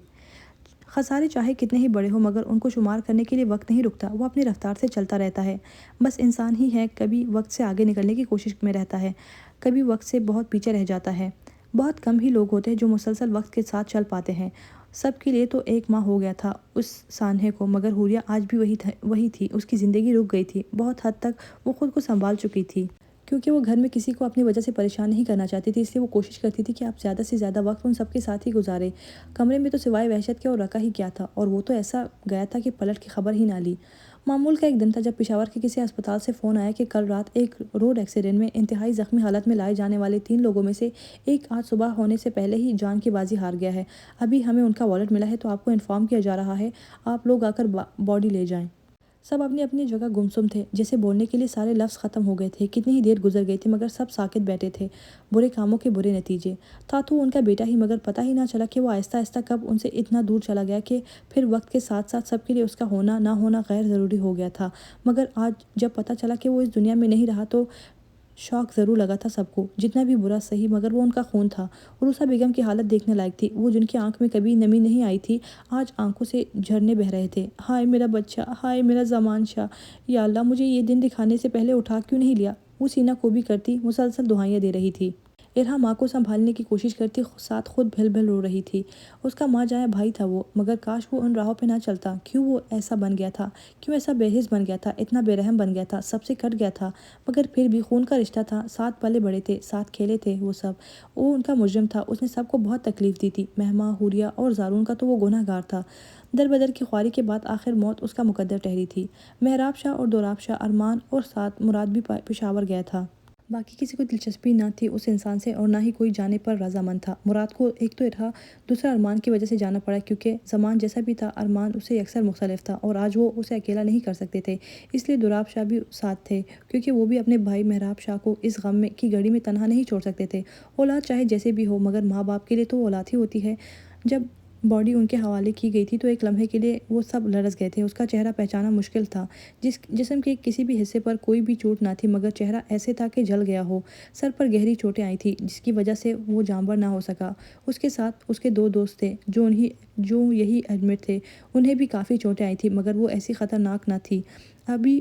خسارے چاہے کتنے ہی بڑے ہوں مگر ان کو شمار کرنے کے لیے وقت نہیں رکتا، وہ اپنی رفتار سے چلتا رہتا ہے۔ بس انسان ہی ہے کبھی وقت سے آگے نکلنے کی کوشش میں رہتا ہے، کبھی وقت سے بہت پیچھے رہ جاتا ہے۔ بہت کم ہی لوگ ہوتے ہیں جو مسلسل وقت کے ساتھ چل پاتے ہیں۔ سب کے لیے تو 1 ماہ ہو گیا تھا اس سانحے کو، مگر حوریہ آج بھی وہی تھی۔ اس کی زندگی رک گئی تھی، بہت حد تک وہ خود کو سنبھال چکی تھی، کیونکہ وہ گھر میں کسی کو اپنی وجہ سے پریشان نہیں کرنا چاہتی تھی، اس لیے وہ کوشش کرتی تھی کہ آپ زیادہ سے زیادہ وقت ان سب کے ساتھ ہی گزارے۔ کمرے میں تو سوائے وحشت کے اور رکھا ہی کیا تھا، اور وہ تو ایسا گیا تھا کہ پلٹ کی خبر ہی نہ لی۔ معمول کا ایک دن تھا جب پشاور کے کسی ہسپتال سے فون آیا کہ کل رات ایک روڈ ایکسیڈنٹ میں انتہائی زخمی حالت میں لائے جانے والے 3 لوگوں میں سے ایک آج صبح ہونے سے پہلے ہی جان کی بازی ہار گیا ہے۔ ابھی ہمیں ان کا والٹ ملا ہے تو آپ کو انفارم کیا جا رہا ہے، آپ لوگ آ کر باڈی لے جائیں۔ سب اپنی اپنی جگہ گمسم تھے، جیسے بولنے کے لیے سارے لفظ ختم ہو گئے تھے۔ کتنی ہی دیر گزر گئی تھی مگر سب ساکت بیٹھے تھے۔ برے کاموں کے برے نتیجے تھا تو ان کا بیٹا ہی، مگر پتہ ہی نہ چلا کہ وہ آہستہ آہستہ کب ان سے اتنا دور چلا گیا کہ پھر وقت کے ساتھ ساتھ سب کے لیے اس کا ہونا نہ ہونا غیر ضروری ہو گیا تھا۔ مگر آج جب پتہ چلا کہ وہ اس دنیا میں نہیں رہا تو شوق ضرور لگا تھا سب کو، جتنا بھی برا صحیح، مگر وہ ان کا خون تھا۔ عروسہ بیگم کی حالت دیکھنے لائق تھی، وہ جن کی آنکھ میں کبھی نمی نہیں آئی تھی آج آنکھوں سے جھرنے بہہ رہے تھے۔ ہائے میرا بچہ، ہائے میرا زمان شاہ، یا اللہ مجھے یہ دن دکھانے سے پہلے اٹھا کیوں نہیں لیا؟ وہ سینہ کوبی کرتی مسلسل دعائیں دے رہی تھی۔ ارہا ماں کو سنبھالنے کی کوشش کرتی ساتھ خود بھل بھل رو رہی تھی۔ اس کا ماں جایا بھائی تھا وہ، مگر کاش وہ ان راہوں پہ نہ چلتا۔ کیوں وہ ایسا بن گیا تھا؟ کیوں ایسا بے حس بن گیا تھا؟ اتنا بے رحم بن گیا تھا، سب سے کٹ گیا تھا، مگر پھر بھی خون کا رشتہ تھا، ساتھ پلے بڑے تھے، ساتھ کھیلے تھے وہ سب۔ وہ ان کا مجرم تھا، اس نے سب کو بہت تکلیف دی تھی، مہماں، حوریہ اور زارون کا تو وہ گناہ گار تھا۔ در بدر کی خواری کے بعد آخر موت اس کا مقدر ٹھہری تھی۔ مہراب شاہ اور دوراب شاہ، ارمان اور ساتھ مراد بھی پشاور گیا تھا۔ باقی کسی کو دلچسپی نہ تھی اس انسان سے اور نہ ہی کوئی جانے پر رضامند تھا۔ مراد کو ایک تو ارہا، دوسرا ارمان کی وجہ سے جانا پڑا، کیونکہ زمان جیسا بھی تھا ارمان اس سے یکسر مختلف تھا اور آج وہ اسے اکیلا نہیں کر سکتے تھے، اس لیے دوراب شاہ بھی ساتھ تھے، کیونکہ وہ بھی اپنے بھائی مہراب شاہ کو اس غم کی گھڑی میں تنہا نہیں چھوڑ سکتے تھے۔ اولاد چاہے جیسے بھی ہو مگر ماں باپ کے لیے تو اولاد ہی ہوتی ہے۔ جب باڈی ان کے حوالے کی گئی تھی تو ایک لمحے کے لیے وہ سب لرز گئے تھے۔ اس کا چہرہ پہچانا مشکل تھا، جسم کے کسی بھی حصے پر کوئی بھی چوٹ نہ تھی، مگر چہرہ ایسے تھا کہ جل گیا ہو۔ سر پر گہری چوٹیں آئی تھیں جس کی وجہ سے وہ جانبر نہ ہو سکا۔ اس کے ساتھ اس کے 2 دوست تھے جو یہی ایڈمٹ تھے، انہیں بھی کافی چوٹیں آئی تھیں مگر وہ ایسی خطرناک نہ تھی۔ ابھی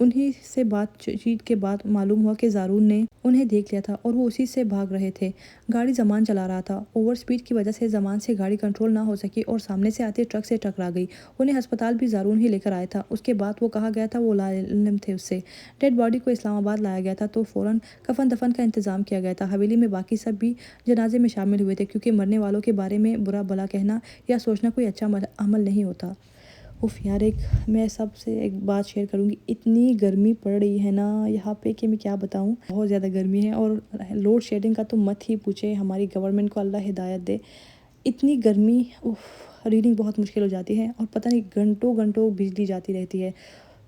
انہی سے بات چیت کے بعد معلوم ہوا کہ زارون نے انہیں دیکھ لیا تھا اور وہ اسی سے بھاگ رہے تھے۔ گاڑی زمان چلا رہا تھا، اوور سپیڈ کی وجہ سے زمان سے گاڑی کنٹرول نہ ہو سکی اور سامنے سے آتے ٹرک سے ٹکرا گئی۔ انہیں ہسپتال بھی زارون ہی لے کر آیا تھا۔ اس کے بعد وہ کہا گیا تھا وہ لاعلم تھے اس سے۔ ڈیڈ باڈی کو اسلام آباد لایا گیا تھا تو فوراً کفن دفن کا انتظام کیا گیا تھا۔ حویلی میں باقی سب بھی جنازے میں شامل ہوئے تھے، کیونکہ مرنے والوں کے بارے میں برا بھلا کہنا یا سوچنا کوئی اچھا عمل نہیں ہوتا۔ یار میں سب سے ایک بات شیئر کروں گی، اتنی گرمی پڑ رہی ہے نا یہاں پہ کہ میں کیا بتاؤں، بہت زیادہ گرمی ہے، اور لوڈ شیڈنگ کا تو مت ہی پوچھے، ہماری گورنمنٹ کو اللہ ہدایت دے۔ اتنی گرمی، ریڈنگ بہت مشکل ہو جاتی ہے اور پتہ نہیں گھنٹوں گھنٹوں بجلی جاتی رہتی ہے،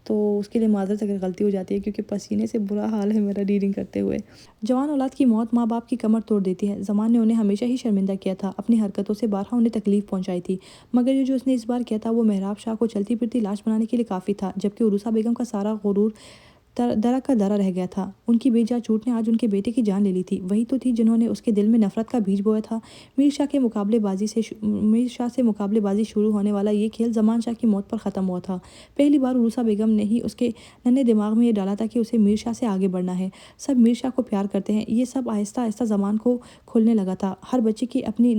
تو اس کے لیے معذرت اگر غلطی ہو جاتی ہے، کیونکہ پسینے سے برا حال ہے میرا ریڈنگ کرتے ہوئے۔ جوان اولاد کی موت ماں باپ کی کمر توڑ دیتی ہے۔ زمان نے انہیں ہمیشہ ہی شرمندہ کیا تھا، اپنی حرکتوں سے بارہا انہیں تکلیف پہنچائی تھی، مگر یہ جو اس نے اس بار کیا تھا وہ مہراب شاہ کو چلتی پھرتی لاش بنانے کے لیے کافی تھا، جبکہ عروسہ بیگم کا سارا غرور درا کا درا رہ گیا تھا۔ ان کی بے جا چوٹ نے آج ان کے بیٹے کی جان لے لی تھی، وہی تو تھی جنہوں نے اس کے دل میں نفرت کا بیج بویا تھا۔ میر شاہ سے مقابلے بازی شروع ہونے والا یہ کھیل زمان شاہ کی موت پر ختم ہوا تھا۔ پہلی بار عروسہ بیگم نے ہی اس کے ننھے دماغ میں یہ ڈالا تھا کہ اسے میر شاہ سے آگے بڑھنا ہے۔ سب میر شاہ کو پیار کرتے ہیں، یہ سب آہستہ آہستہ زمان کو کھلنے لگا تھا۔ ہر بچے کی اپنی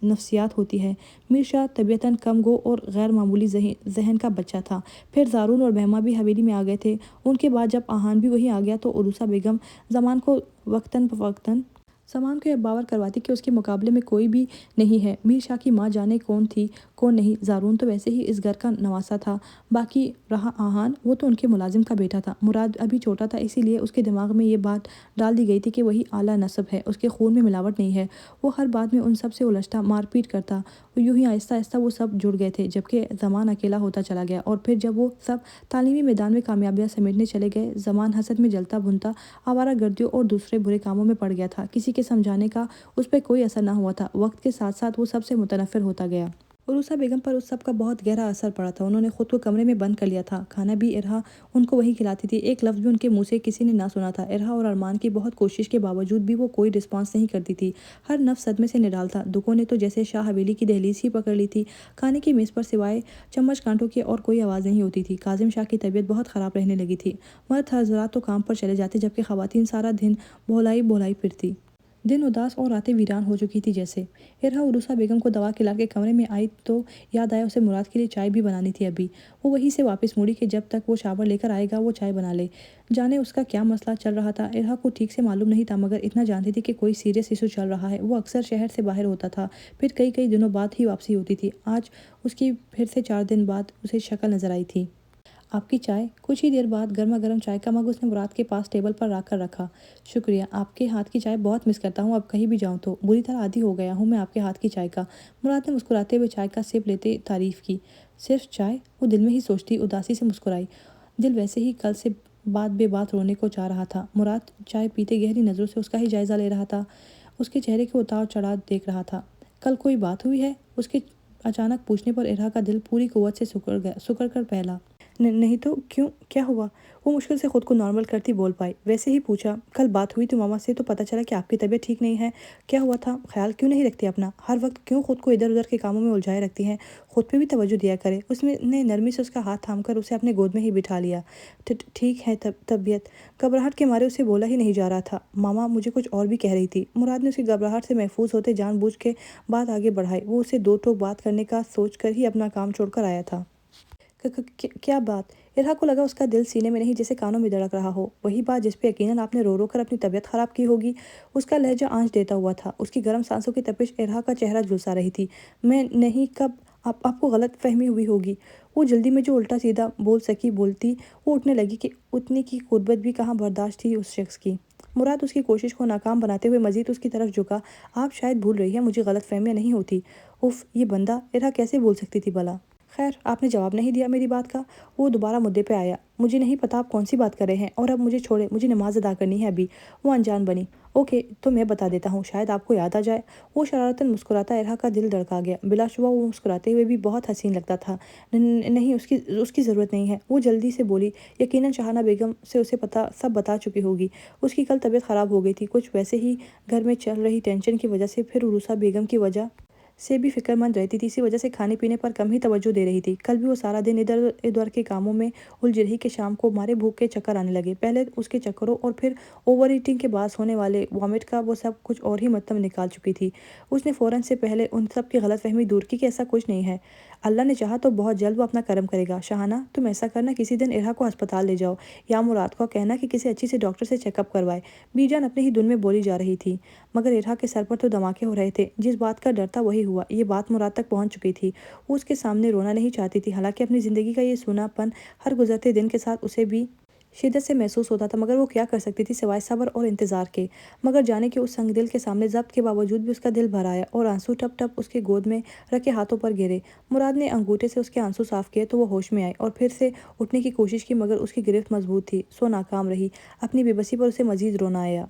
نفسیات ہوتی ہے۔ میر شاہ طبیعتاً کم گو اور غیر معمولی ذہن کا بچہ تھا۔ پھر زارون اور مہماں بھی حویلی میں آ گئے تھے۔ ان کے بعد جب آہان بھی وہیں آ گیا تو عروسہ بیگم زمان کو وقتاً فوقتاً سامان کو یہ باور کرواتی کہ اس کے مقابلے میں کوئی بھی نہیں ہے۔ میر شاہ کی ماں جانے کون تھی کون نہیں، زارون تو ویسے ہی اس گھر کا نواسہ تھا، باقی رہا آہان، وہ تو ان کے ملازم کا بیٹا تھا۔ مراد ابھی چھوٹا تھا، اسی لیے اس کے دماغ میں یہ بات ڈال دی گئی تھی کہ وہی اعلیٰ نسب ہے، اس کے خون میں ملاوٹ نہیں ہے۔ وہ ہر بات میں ان سب سے الجھتا، مار پیٹ کرتا، اور یوں ہی آہستہ آہستہ وہ سب جڑ گئے تھے، جبکہ زمان اکیلا ہوتا چلا گیا۔ اور پھر جب وہ سب تعلیمی میدان میں کامیابیاں سمیٹنے چلے گئے، زمان حسد میں جلتا بھنتا آوارہ گردیوں اور دوسرے برے کاموں میں پڑ گیا تھا۔ کسی کے سمجھانے کا اس پہ کوئی اثر نہ ہوا تھا۔ وقت کے ساتھ ساتھ وہ سب سے متنفر ہوتا گیا۔ عروسہ بیگم پر اس سب کا بہت گہرا اثر پڑا تھا۔ انہوں نے خود کو کمرے میں بند کر لیا تھا، کھانا بھی ارہا ان کو وہی کھلاتی تھی، ایک لفظ بھی ان کے منہ سے کسی نے نہ سنا تھا۔ ارہا اور ارمان کی بہت کوشش کے باوجود بھی وہ کوئی رسپانس نہیں کرتی تھی، ہر نفس صدمے سے نڈال تھا۔ دکھوں نے تو جیسے شاہ حویلی کی دہلیز ہی پکڑ لی تھی۔ کھانے کی میز پر سوائے چمچ کانٹوں کے اور کوئی آواز نہیں ہوتی تھی۔ کاظم شاہ کی طبیعت بہت خراب رہنے لگی تھی، مرد حضرات تو کام پر چلے جاتے، جبکہ خواتین سارا دن بہلائی بہلائی پھرتی۔ دن اداس اور راتیں ویران ہو چکی تھی جیسے۔ ارہا عروسہ بیگم کو دوا کھلا کے کمرے میں آئی تو یاد آیا اسے مراد کے لیے چائے بھی بنانی تھی ابھی۔ وہ وہیں سے واپس مڑی کہ جب تک وہ شاور لے کر آئے گا وہ چائے بنا لے۔ جانے اس کا کیا مسئلہ چل رہا تھا، ارہا کو ٹھیک سے معلوم نہیں تھا، مگر اتنا جانتی تھی کہ کوئی سیریس ایشو چل رہا ہے۔ وہ اکثر شہر سے باہر ہوتا تھا، پھر کئی دنوں بعد ہی واپسی ہوتی تھی۔ آج اس کی پھر سے 4 دن بعد اسے شکل نظر آئی تھی۔ آپ کی چائے؟ کچھ ہی دیر بعد گرما گرم چائے کا مگ اس نے مراد کے پاس ٹیبل پر رکھ کر رکھا۔ شکریہ، آپ کے ہاتھ کی چائے بہت مس کرتا ہوں، اب کہیں بھی جاؤں تو بری طرح عادی ہو گیا ہوں میں آپ کے ہاتھ کی چائے کا۔ مراد نے مسکراتے ہوئے چائے کا سپ لیتے تعریف کی۔ صرف چائے؟ وہ دل میں ہی سوچتی اداسی سے مسکرائی۔ دل ویسے ہی کل سے بات بے بات رونے کو چاہ رہا تھا۔ مراد چائے پیتے گہری نظروں سے اس کا ہی جائزہ لے رہا تھا، اس کے چہرے کے اتار چڑھاؤ دیکھ رہا تھا۔ کل کوئی بات ہوئی ہے؟ اس کے اچانک پوچھنے پر ارہا کا دل پوری قوت سے سکڑ کر پھیلا۔ نہیں تو کیوں، کیا ہوا؟ وہ مشکل سے خود کو نارمل کرتی بول پائی۔ ویسے ہی پوچھا، کل بات ہوئی تو ماما سے تو پتہ چلا کہ آپ کی طبیعت ٹھیک نہیں ہے۔ کیا ہوا تھا؟ خیال کیوں نہیں رکھتی اپنا؟ ہر وقت کیوں خود کو ادھر ادھر کے کاموں میں الجھائے رکھتی ہیں؟ خود پہ بھی توجہ دیا کرے۔ اس نے نرمی سے اس کا ہاتھ تھام کر اسے اپنے گود میں ہی بٹھا لیا۔ ٹھیک ہے طبیعت؟ گھبراہٹ کے مارے اسے بولا ہی نہیں جا رہا تھا۔ ماما مجھے کچھ اور بھی کہہ رہی تھی۔ مراد نے اس کی گھبراہٹ سے محفوظ ہوتے جان بوجھ کے بات آگے بڑھائی۔ وہ اسے دو ٹوک بات کرنے کا سوچ کر ہی اپنا کام چھوڑ کر آیا تھا۔ کیا بات؟ ارہا کو لگا اس کا دل سینے میں نہیں جیسے کانوں میں دھڑک رہا ہو، وہی بات جس پہ یقیناً آپ نے رو رو کر اپنی طبیعت خراب کی ہوگی۔ اس کا لہجہ آنچ دیتا ہوا تھا، اس کی گرم سانسوں کی تپش ارہا کا چہرہ جھلسا رہی تھی۔ میں نہیں، کب؟ آپ کو غلط فہمی ہوئی ہوگی۔ وہ جلدی میں جو الٹا سیدھا بول سکی بولتی، وہ اٹھنے لگی کہ اتنی کی قربت بھی کہاں برداشت تھی اس شخص کی۔ مراد اس کی کوشش کو ناکام بناتے ہوئے مزید اس کی طرف جھکا۔ آپ شاید بھول رہی ہیں، مجھے غلط فہمیاں نہیں ہوتی۔ اف، یہ بندہ! ارہا کیسے بول سکتی تھی بھلا؟ خیر، آپ نے جواب نہیں دیا میری بات کا۔ وہ دوبارہ مدعے پہ آیا۔ مجھے نہیں پتا آپ کون سی بات کر رہے ہیں، اور اب مجھے چھوڑے، مجھے نماز ادا کرنی ہے ابھی۔ وہ انجان بنی۔ اوکے، تو میں بتا دیتا ہوں، شاید آپ کو یاد آ جائے۔ وہ شرارتاً مسکراتا ارہا کا دل دھڑکا گیا۔ بلا شبہ وہ مسکراتے ہوئے بھی بہت حسین لگتا تھا۔ نہیں، اس کی ضرورت نہیں ہے، وہ جلدی سے بولی۔ یقیناً شاہانہ بیگم سے اسے سب بتا چکی ہوگی۔ اس کی کل طبیعت خراب ہو گئی تھی، کچھ ویسے ہی گھر میں چل رہی ٹینشن کی وجہ سے، پھر عروسہ بیگم کی وجہ سے بھی فکر مند رہتی تھی، اسی وجہ سے کھانے پینے پر کم ہی توجہ دے رہی تھی۔ کل بھی وہ سارا دن ادھر ادھر کے کاموں میں الجھی رہی کہ شام کو مارے بھوک کے چکر آنے لگے۔ پہلے اس کے چکروں اور پھر اوور ایٹنگ کے باعث ہونے والے وامٹ کا وہ سب کچھ اور ہی مطلب نکال چکی تھی۔ اس نے فوراً سے پہلے ان سب کی غلط فہمی دور کی کہ ایسا کچھ نہیں ہے، اللہ نے چاہا تو بہت جلد وہ اپنا کرم کرے گا۔ شاہانہ، تم ایسا کرنا، کسی دن ارہا کو ہسپتال لے جاؤ، یا مراد کو کہنا کہ کسی اچھی سے ڈاکٹر سے چیک اپ کروائے۔ بی جان اپنے ہی دن میں بولی جا رہی تھی، مگر ارہا کے سر پر تو دھماکے ہو رہے تھے۔ جس بات کا ڈر تھا وہی ہوا، یہ بات مراد تک پہنچ چکی تھی۔ وہ اس کے سامنے رونا نہیں چاہتی تھی، حالانکہ اپنی زندگی کا یہ سونا پن ہر گزرتے دن کے ساتھ اسے بھی شدت سے محسوس ہوتا تھا، مگر وہ کیا کر سکتی تھی سوائے صبر اور انتظار کے۔ مگر جانے کہ اس سنگ دل کے سامنے ضبط کے باوجود بھی اس کا دل بھر آیا اور آنسو ٹپ ٹپ اس کے گود میں رکھے ہاتھوں پر گرے۔ مراد نے انگوٹھے سے اس کے آنسو صاف کیے تو وہ ہوش میں آئی اور پھر سے اٹھنے کی کوشش کی، مگر اس کی گرفت مضبوط تھی، سو ناکام رہی۔ اپنی بے بسی پر اسے مزید رونا آیا۔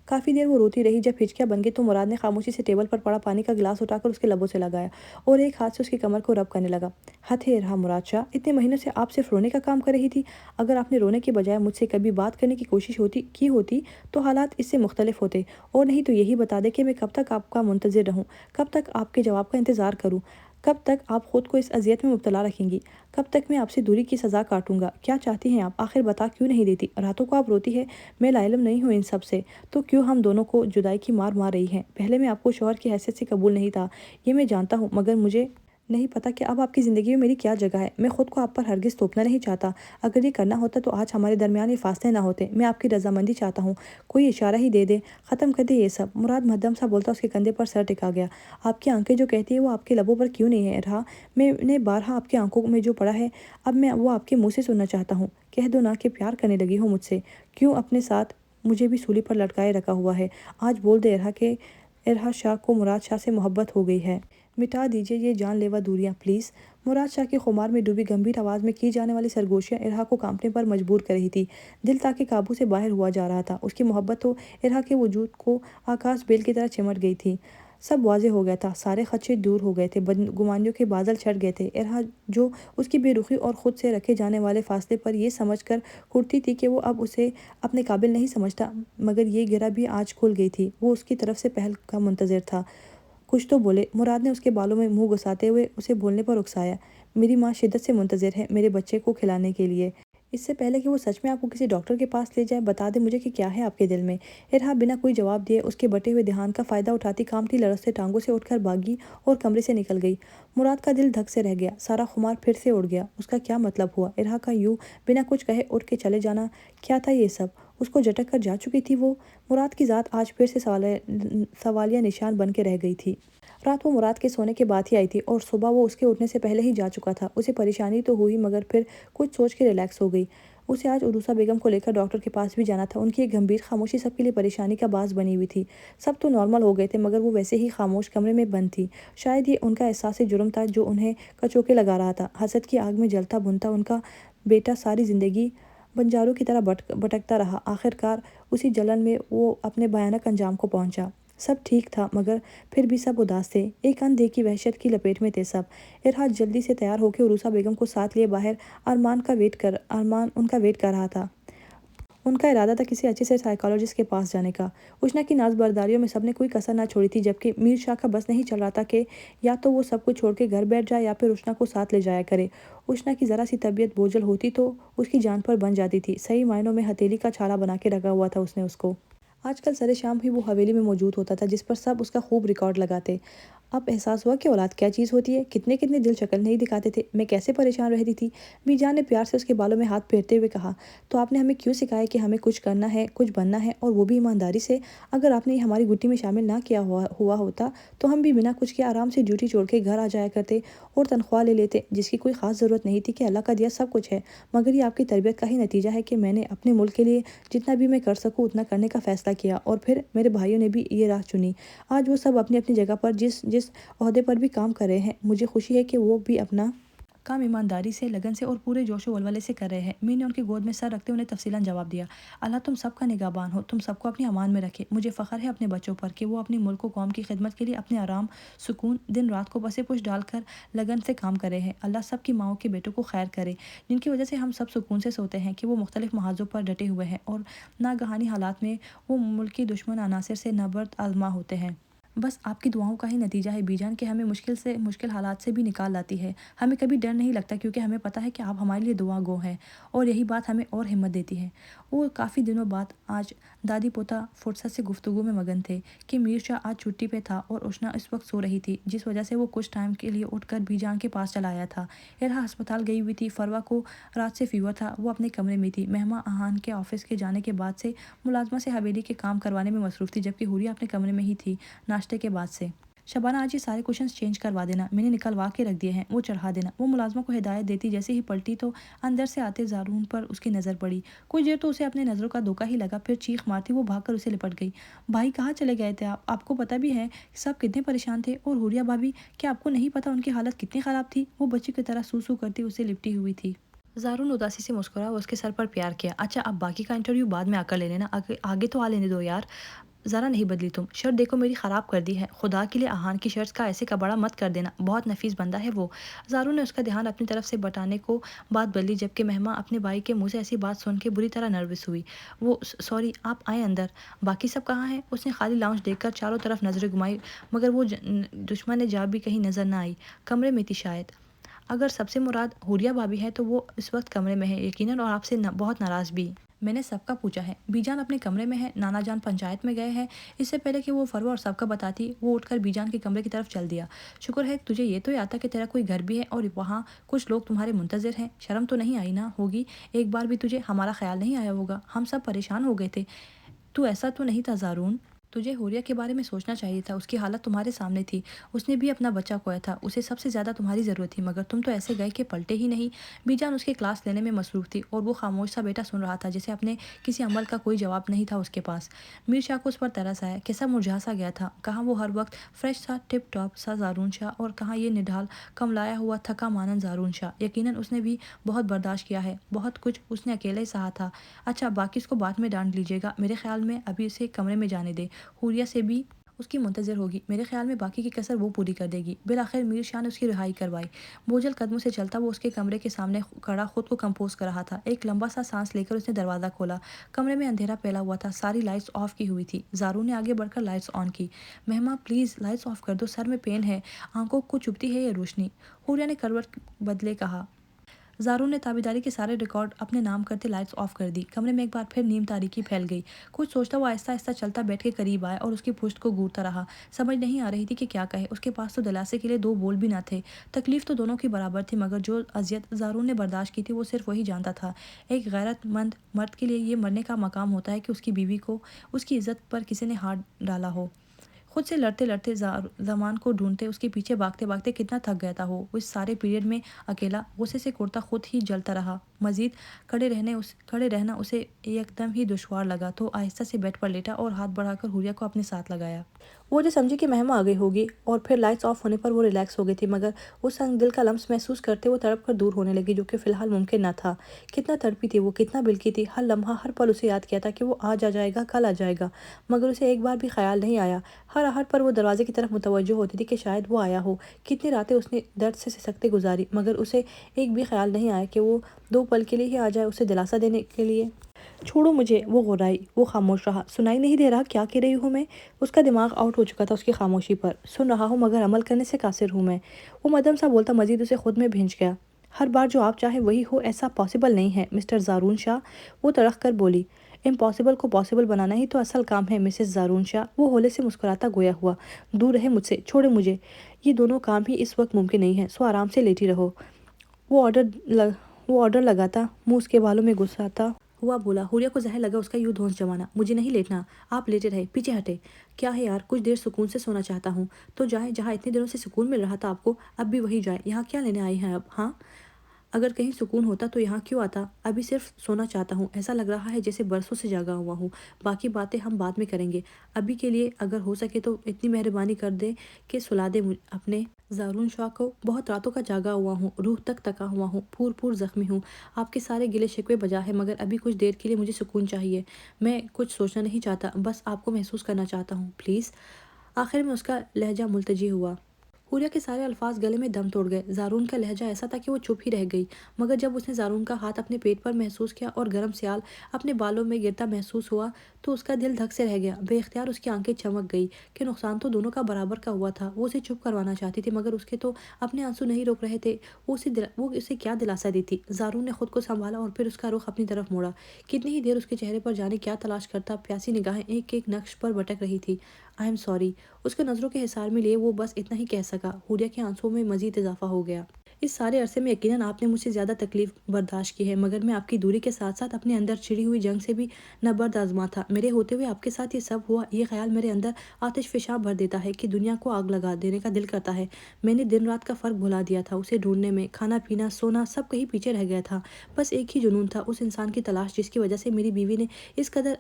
کافی دیر وہ روتی رہی، جب ہچکیاں بن گئی تو مراد نے خاموشی سے ٹیبل پر پڑا پانی کا گلاس اٹھا کر اس کے لبوں سے لگایا اور ایک ہاتھ سے اس کی کمر کو رب کرنے لگا۔ حد ہے ارہا، مراد شاہ اتنے مہینوں سے آپ صرف رونے کا کام کر رہی تھی۔ اگر آپ نے رونے کے بجائے مجھ سے کبھی بات کرنے کی کوشش کی ہوتی تو حالات اس سے مختلف ہوتے، اور نہیں تو یہی بتا دے کہ میں کب تک آپ کا منتظر رہوں، کب تک آپ کے جواب کا انتظار کروں، کب تک آپ خود کو اس اذیت میں مبتلا رکھیں گی، کب تک میں آپ سے دوری کی سزا کاٹوں گا۔ کیا چاہتی ہیں آپ؟ آخر بتا کیوں نہیں دیتی؟ راتوں کو آپ روتی ہے، میں لاعلم نہیں ہوں ان سب سے، تو کیوں ہم دونوں کو جدائی کی مار رہی ہیں؟ پہلے میں آپ کو شوہر کی حیثیت سے قبول نہیں تھا، یہ میں جانتا ہوں، مگر مجھے نہیں پتا کہ اب آپ کی زندگی میں میری کیا جگہ ہے۔ میں خود کو آپ پر ہرگز تھوپنا نہیں چاہتا۔ اگر یہ کرنا ہوتا تو آج ہمارے درمیان یہ فاصلے نہ ہوتے۔ میں آپ کی رضامندی چاہتا ہوں، کوئی اشارہ ہی دے دے، ختم کر دے یہ سب۔ مراد مدھم سا بولتا اس کے کندھے پر سر ٹکا گیا۔ آپ کی آنکھیں جو کہتی ہیں وہ آپ کے لبوں پر کیوں نہیں ہے رہا؟ میں نے بارہا آپ کی آنکھوں میں جو پڑھا ہے، اب میں وہ آپ کے منہ سے سننا چاہتا ہوں۔ کہہ دو نا کہ پیار کرنے لگی ہو مجھ سے، کیوں اپنے ساتھ مجھے بھی سولی پر لٹکائے رکھا ہوا ہے؟ آج بول دے ارہا کہ ارہا شاہ کو مراد شاہ سے محبت ہو گئی ہے۔ مٹا دیجئے یہ جان لیوا دوریاں پلیز۔ مراد شاہ کی خمار میں ڈوبی گمبھیر آواز میں کی جانے والی سرگوشیاں ارہا کو کانپنے پر مجبور کر رہی تھی۔ دل تاکہ قابو سے باہر ہوا جا رہا تھا۔ اس کی محبت تو ارہا کے وجود کو آکاش بیل کی طرح چمٹ گئی تھی۔ سب واضح ہو گیا تھا، سارے خدشے دور ہو گئے تھے، بدگمانیوں کے بادل چھٹ گئے تھے۔ ارہا جو اس کی بے رخی اور خود سے رکھے جانے والے فاصلے پر یہ سمجھ کر کھٹتی تھی کہ وہ اب اسے اپنے قابل نہیں سمجھتا، مگر یہ گرہ بھی آج کھل گئی تھی۔ وہ اس کی طرف سے پہل کا منتظر تھا۔ کچھ تو بولے۔ مراد نے اس کے بالوں میں منہ گھساتے ہوئے اسے بولنے پر اکسایا۔ میری ماں شدت سے منتظر ہے میرے بچے کو کھلانے کے لیے۔ اس سے پہلے کہ وہ سچ میں آپ کو کسی ڈاکٹر کے پاس لے جائے، بتا دے مجھے کہ کیا ہے آپ کے دل میں۔ ارہا بنا کوئی جواب دیے اس کے بٹے ہوئے دھیان کا فائدہ اٹھاتی کانپتی لرزتے ٹانگوں سے اٹھ کر بھاگی اور کمرے سے نکل گئی۔ مراد کا دل دھک سے رہ گیا، سارا خمار پھر سے اڑ گیا۔ اس کا کیا مطلب ہوا؟ ارہا کا یوں بنا کچھ کہے اٹھ کے چلے جانا؟ کیا تھا یہ سب؟ اس کو جھٹک کر جا چکی تھی وہ؟ مراد کی ذات آج پھر سے سوالیہ نشان بن کے رہ گئی تھی۔ رات وہ مراد کے سونے کے بعد ہی آئی تھی اور صبح وہ اس کے اٹھنے سے پہلے ہی جا چکا تھا۔ اسے پریشانی تو ہوئی مگر پھر کچھ سوچ کے ریلیکس ہو گئی۔ اسے آج عروسہ بیگم کو لے کر ڈاکٹر کے پاس بھی جانا تھا۔ ان کی ایک گمبھیر خاموشی سب کے لیے پریشانی کا باعث بنی ہوئی تھی۔ سب تو نارمل ہو گئے تھے مگر وہ ویسے ہی خاموش کمرے میں بند تھی۔ شاید یہ ان کا احساس جرم تھا جو انہیں کچوکے لگا رہا تھا۔ حسد کی آگ میں جلتا بھنتا ان کا بیٹا ساری زندگی بنجاروں کی طرح بھٹکتا رہا۔ آخرکار اسی جلن میں وہ اپنے بھیانک انجام کو پہنچا۔ سب ٹھیک تھا مگر پھر بھی سب اداس تھے، ایک اندیکھی وحشت کی لپیٹ میں تھے سب۔ ارہا جلدی سے تیار ہو کے عروسہ بیگم کو ساتھ لیے باہر ارمان ان کا ویٹ کر رہا تھا۔ ان کا ارادہ تھا کسی اچھے سے سائیکالوجسٹ کے پاس جانے کا۔ اشنا کی ناز برداریوں میں سب نے کوئی کسر نہ چھوڑی تھی، جبکہ میر شاہ کا بس نہیں چل رہا تھا کہ یا تو وہ سب کچھ چھوڑ کے گھر بیٹھ جائے یا پھر اشنا کو ساتھ لے جایا کرے۔ اشنا کی ذرا سی طبیعت بوجھل ہوتی تو اس کی جان پر بن جاتی تھی۔ صحیح معنوں میں ہتھیلی کا چھالا بنا کے رکھا ہوا تھا اس نے اس کو۔ آج کل سرے شام ہی وہ حویلی میں موجود ہوتا تھا جس پر سب اس کا خوب ریکارڈ لگاتے۔ اب احساس ہوا کہ اولاد کیا چیز ہوتی ہے۔ کتنے کتنے دل شکل نہیں دکھاتے تھے، میں کیسے پریشان رہتی تھی۔ بی جان نے پیار سے اس کے بالوں میں ہاتھ پھیرتے ہوئے کہا، تو آپ نے ہمیں کیوں سکھایا کہ ہمیں کچھ کرنا ہے، کچھ بننا ہے، اور وہ بھی ایمانداری سے؟ اگر آپ نے یہ ہماری گٹی میں شامل نہ کیا ہوا ہوتا تو ہم بھی بنا کچھ کے آرام سے ڈیوٹی چھوڑ کے گھر آ جایا کرتے اور تنخواہ لے لیتے، جس کی کوئی خاص ضرورت نہیں تھی کہ اللہ کا دیا سب کچھ ہے۔ مگر یہ آپ کی تربیت کا ہی نتیجہ ہے کہ میں نے اپنے ملک کے لیے جتنا بھی میں کر سکوں اتنا کرنے کا فیصلہ کیا، اور پھر میرے بھائیوں نے بھی یہ راہ چنی۔ آج وہ سب اپنی اپنی جگہ پر جس عہدے پر بھی کام کر رہے ہیں، مجھے خوشی ہے کہ وہ بھی اپنا کام ایمانداری سے، لگن سے اور پورے جوش و ولولے سے کر رہے ہیں۔ میں نے ان کی گود میں سر رکھتے انہیں تفصیلاً جواب دیا، اللہ تم سب کا نگہبان ہو، تم سب کو اپنی امان میں رکھے۔ مجھے فخر ہے اپنے بچوں پر کہ وہ اپنی ملک و قوم کی خدمت کے لیے اپنے آرام سکون دن رات کو پسے پش ڈال کر لگن سے کام کر رہے ہیں۔ اللہ سب کی ماؤں کے بیٹوں کو خیر کرے، جن کی وجہ سے ہم سب سکون سے سوتے ہیں کہ وہ مختلف محاذوں پر ڈٹے ہوئے ہیں اور ناگہانی حالات میں وہ ملکی دشمن عناصر سے نبرد آزما ہوتے ہیں۔ بس آپ کی دعاؤں کا ہی نتیجہ ہے بی جان کہ ہمیں مشکل حالات سے بھی نکال لاتی ہے۔ ہمیں کبھی ڈر نہیں لگتا کیونکہ ہمیں پتہ ہے کہ آپ ہمارے لیے دعا گو ہیں، اور یہی بات ہمیں اور ہمت دیتی ہے۔ وہ کافی دنوں بعد آج دادی پوتا فرصت سے گفتگو میں مگن تھے کہ میر شاہ آج چھٹی پہ تھا اور اشنا اس وقت سو رہی تھی، جس وجہ سے وہ کچھ ٹائم کے لیے اٹھ کر بی جان کے پاس چلا آیا تھا۔ ارہا ہسپتال گئی ہوئی تھی، فروا کو رات سے فیور تھا، وہ اپنے کمرے میں تھی۔ مہما اہان کے آفس کے جانے کے بعد سے ملازمہ سے حویلی کے کام کروانے میں مصروف تھی، جبکہ حوریہ اپنے کمرے میں ہی تھی ناشتے کے بعد سے۔ شبانہ آج یہ سارے کوشنز چینج کروا دینا، میں نے نکلوا کے رکھ دیے ہیں، وہ چڑھا دینا۔ وہ ملازمہ کو ہدایت دیتی جیسے ہی پلٹی تو اندر سے آتے زارون پر اس کی نظر پڑی۔ کچھ دیر تو اسے اپنے نظروں کا دھوکہ ہی لگا، پھر چیخ مارتی وہ بھاگ کر اسے لپٹ گئی۔ بھائی کہاں چلے گئے تھے آپ؟ آپ کو پتہ بھی ہے سب کتنے پریشان تھے، اور حوریہ بھابھی، کیا آپ کو نہیں پتہ ان کی حالت کتنی خراب تھی؟ وہ بچی کی طرح سو سو کرتی اسے لپٹی ہوئی تھی۔ زارون اداسی سے مسکرا اور اس کے سر پر پیار کیا۔ اچھا اب باقی کا انٹرویو بعد میں آ کر لے لینا، آگے تو آ لینے دو یار، ذرا نہیں بدلی تم۔ شرٹ دیکھو میری خراب کر دی ہے، خدا کے لیے اہان کی شرٹس کا ایسے کباڑا مت کر دینا، بہت نفیس بندہ ہے وہ۔ زارون نے اس کا دھیان اپنی طرف سے بٹانے کو بات بدلی، جبکہ مہما اپنے بھائی کے منہ سے ایسی بات سن کے بری طرح نروس ہوئی۔ وہ سوری، آپ آئیں اندر، باقی سب کہاں ہیں؟ اس نے خالی لاؤنج دیکھ کر چاروں طرف نظریں گھمائی مگر وہ دشمن جا بھی کہیں نظر نہ آئی۔ کمرے میں تھی شاید، اگر سب سے مراد حوریہ بھابھی ہے تو وہ اس وقت کمرے میں ہے یقیناً، اور آپ سے بہت ناراض بھی۔ میں نے سب کا پوچھا ہے، بی جان اپنے کمرے میں ہے، نانا جان پنچایت میں گئے ہیں۔ اس سے پہلے کہ وہ فروا اور سب کا بتاتی، وہ اٹھ کر بی جان کے کمرے کی طرف چل دیا۔ شکر ہے تجھے یہ تو یاد تھا کہ تیرا کوئی گھر بھی ہے اور وہاں کچھ لوگ تمہارے منتظر ہیں۔ شرم تو نہیں آئی نہ ہوگی؟ ایک بار بھی تجھے ہمارا خیال نہیں آیا ہوگا؟ ہم سب پریشان ہو گئے تھے۔ تو ایسا تو نہیں تھا زارون؟ تجھے حوریہ کے بارے میں سوچنا چاہیے تھا، اس کی حالت تمہارے سامنے تھی، اس نے بھی اپنا بچہ کھویا تھا، اسے سب سے زیادہ تمہاری ضرورت تھی، مگر تم تو ایسے گئے کہ پلٹے ہی نہیں۔ بی جان اس کے کلاس لینے میں مصروف تھی اور وہ خاموش سا بیٹا سن رہا تھا جسے اپنے کسی عمل کا کوئی جواب نہیں تھا اس کے پاس۔ میر شاہ کو اس پر ترس آیا، کیسا مرجھا سا گیا تھا، کہاں وہ ہر وقت فریش سا ٹپ ٹاپ سا زارون شاہ اور کہاں یہ نڈھال کملایا ہوا تھکا مانند زارون شاہ۔ یقیناً اس نے بھی بہت برداشت کیا ہے، بہت کچھ اس نے اکیلے سہا تھا۔ اچھا باقی اس کو بعد میں ڈانٹ لیجیے گا، میرے خیال میں ابھی اسے کمرے میں جانے دے، حوریہ سے بھی اس کی منتظر ہوگی، میرے خیال میں باقی کی کسر وہ پوری کر دے گی۔ بالآخر میر شاہ نے اس کی رہائی کروائی۔ بوجھل قدموں سے چلتا وہ اس کے کمرے کے سامنے کھڑا خود کو کمپوز کر رہا تھا۔ ایک لمبا سا سانس لے کر اس نے دروازہ کھولا۔ کمرے میں اندھیرا پھیلا ہوا تھا، ساری لائٹس آف کی ہوئی تھی۔ زارون نے آگے بڑھ کر لائٹس آن کی۔ مہما پلیز لائٹس آف کر دو، سر میں پین ہے، آنکھوں کو چبھتی ہے یہ روشنی، حوریہ نے کروٹ بدلے کہا۔ زارون نے تابیداری کے سارے ریکارڈ اپنے نام کرتے لائٹس آف کر دی۔ کمرے میں ایک بار پھر نیم تاریکی پھیل گئی۔ کچھ سوچتا وہ آہستہ آہستہ چلتا بیٹھ کے قریب آیا اور اس کی پشت کو گھورتا رہا۔ سمجھ نہیں آ رہی تھی کہ کیا کہے، اس کے پاس تو دلاسے کے لیے دو بول بھی نہ تھے۔ تکلیف تو دونوں کی برابر تھی، مگر جو اذیت زارون نے برداشت کی تھی وہ صرف وہی جانتا تھا۔ ایک غیرت مند مرد کے لیے یہ مرنے کا مقام ہوتا ہے کہ اس کی بیوی کو، اس کی عزت پر کسی نے ہاتھ ڈالا ہو۔ خود سے لڑتے لڑتے زمان کو ڈھونڈتے اس کے پیچھے بھاگتے بھاگتے کتنا تھک گیا تھا وہ اس سارے پیریڈ میں اکیلا، غصے سے کرتا خود ہی جلتا رہا۔ مزید کھڑے رہنا اسے ایک دم ہی دشوار لگا تو آہستہ سے بیڈ پر لیٹا اور ہاتھ بڑھا کر حوریہ کو اپنے ساتھ لگایا۔ وہ جو سمجھی کہ مہما آ گئی ہوگی اور پھر لائٹس آف ہونے پر وہ ریلیکس ہو گئی تھی، مگر اس سنگ دل کا لمس محسوس کرتے وہ تڑپ کر دور ہونے لگی، جو کہ فی الحال ممکن نہ تھا۔ کتنا تڑپی تھی وہ، کتنا بلکی تھی، ہر لمحہ ہر پل اسے یاد کیا تھا کہ وہ آج آ جائے گا، کل آ جائے گا، مگر اسے ایک بار بھی خیال نہیں آیا۔ ہر آہٹ پر وہ دروازے کی طرف متوجہ ہوتی تھی کہ شاید وہ آیا ہو۔ کتنی راتیں اس نے درد سے سسکتے گزاری، مگر اسے ایک بھی خیال نہیں آیا کہ وہ دو پل کے لیے ہی آ جائے اسے دلاسا دینے کے لیے۔ چھوڑو مجھے، وہ غرائی۔ وہ خاموش رہا۔ سنائی نہیں دے رہا کیا کہہ رہی ہوں میں؟ اس کا دماغ آؤٹ ہو چکا تھا اس کی خاموشی پر۔ سن رہا ہوں مگر عمل کرنے سے قاصر ہوں میں، وہ مدھم سا بولتا مزید اسے خود میں بھنج گیا۔ ہر بار جو آپ چاہیں وہی ہو ایسا پاسبل نہیں ہے مسٹر زارون شاہ، وہ تڑق کر بولی۔ امپاسبل کو پاسبل بنانا ہی تو اصل کام ہے مسز زارون شاہ، وہ ہولے سے مسکراتا گویا ہوا۔ دور رہے مجھ سے، چھوڑے مجھے، یہ دونوں کام ہی اس وقت ممکن نہیں ہے، سو آرام سے لیٹی رہو۔ وہ آرڈر لگاتا منہ اس کے بالوں میں گھساتا ہوا بولا۔ حوریہ کو زہر لگا اس کا یوں دھونس جمانا۔ مجھے نہیں لیٹنا، آپ لیٹے رہے، پیچھے ہٹے۔ کیا ہے یار، کچھ دیر سکون سے سونا چاہتا ہوں تو جائیں، جہاں اتنے دنوں سے سکون مل رہا تھا آپ کو، اب بھی وہی جائیں۔ یہاں کیا لینے آئی ہیں اب؟ ہاں، اگر کہیں سکون ہوتا تو یہاں کیوں آتا؟ ابھی صرف سونا چاہتا ہوں، ایسا لگ رہا ہے جیسے برسوں سے جاگا ہوا ہوں، باقی باتیں ہم بعد میں کریں گے، ابھی کے لیے اگر ہو سکے تو اتنی مہربانی کر دے کہ سلا دے اپنے زارون شاہ کو۔ بہت راتوں کا جاگا ہوا ہوں، روح تک تکا ہوا ہوں، پھور پھور زخمی ہوں، آپ کے سارے گلے شکوے بجا ہے، مگر ابھی کچھ دیر کے لیے مجھے سکون چاہیے، میں کچھ سوچنا نہیں چاہتا، بس آپ کو محسوس کرنا چاہتا ہوں، پلیز۔ آخر میں اس کا لہجہ ملتجی ہوا۔ حوریہ کے سارے الفاظ گلے میں دم توڑ گئے۔ زارون کا لہجہ ایسا تھا کہ وہ چپ ہی رہ گئی، مگر جب اس نے زارون کا ہاتھ اپنے پیٹ پر محسوس کیا اور گرم سیال اپنے بالوں میں گرتا محسوس ہوا تو اس کا دل دھک سے رہ گیا۔ بے اختیار اس کی آنکھیں چمک گئی کہ نقصان تو دونوں کا برابر کا ہوا تھا۔ وہ اسے چپ کروانا چاہتی تھی مگر اس کے تو اپنے آنسو نہیں روک رہے تھے۔ وہ اسے کیا دلاسا دیتی؟ زارون نے خود کو سنبھالا اور پھر اس کا رخ اپنی طرف موڑا۔ کتنی ہی دیر اس کے چہرے پر جانے کیا تلاش کرتا، پیاسی نگاہیں ایک ایک نقش پر بھٹک رہی تھی۔ آئی ایم سوری، اس کو نظروں کے حصار میں لیے وہ بس اتنا ہی کہہ سکا۔ حوریہ کے آنسوؤں میں مزید اضافہ ہو گیا۔ اس سارے عرصے میں یقیناً آپ نے مجھ سے زیادہ تکلیف برداشت کی ہے، مگر میں آپ کی دوری کے ساتھ ساتھ اپنے اندر چھڑی ہوئی جنگ سے بھی نبرد آزما تھا۔ میرے ہوتے ہوئے آپ کے ساتھ یہ سب ہوا، یہ خیال میرے اندر آتش فشاں بھر دیتا ہے کہ دنیا کو آگ لگا دینے کا دل کرتا ہے۔ میں نے دن رات کا فرق بھلا دیا تھا، اسے ڈھونڈنے میں کھانا پینا سونا سب کہیں پیچھے رہ گیا تھا، بس ایک ہی جنون تھا، اس انسان کی تلاش جس کی وجہ سے میری بیوی نے اس قدر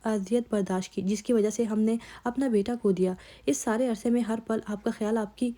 اذیت برداشت کی، جس کی وجہ سے ہم نے اپنا بیٹا کھو دیا۔ اس سارے عرصے میں ہر پل آپ کا خیال، آپ کی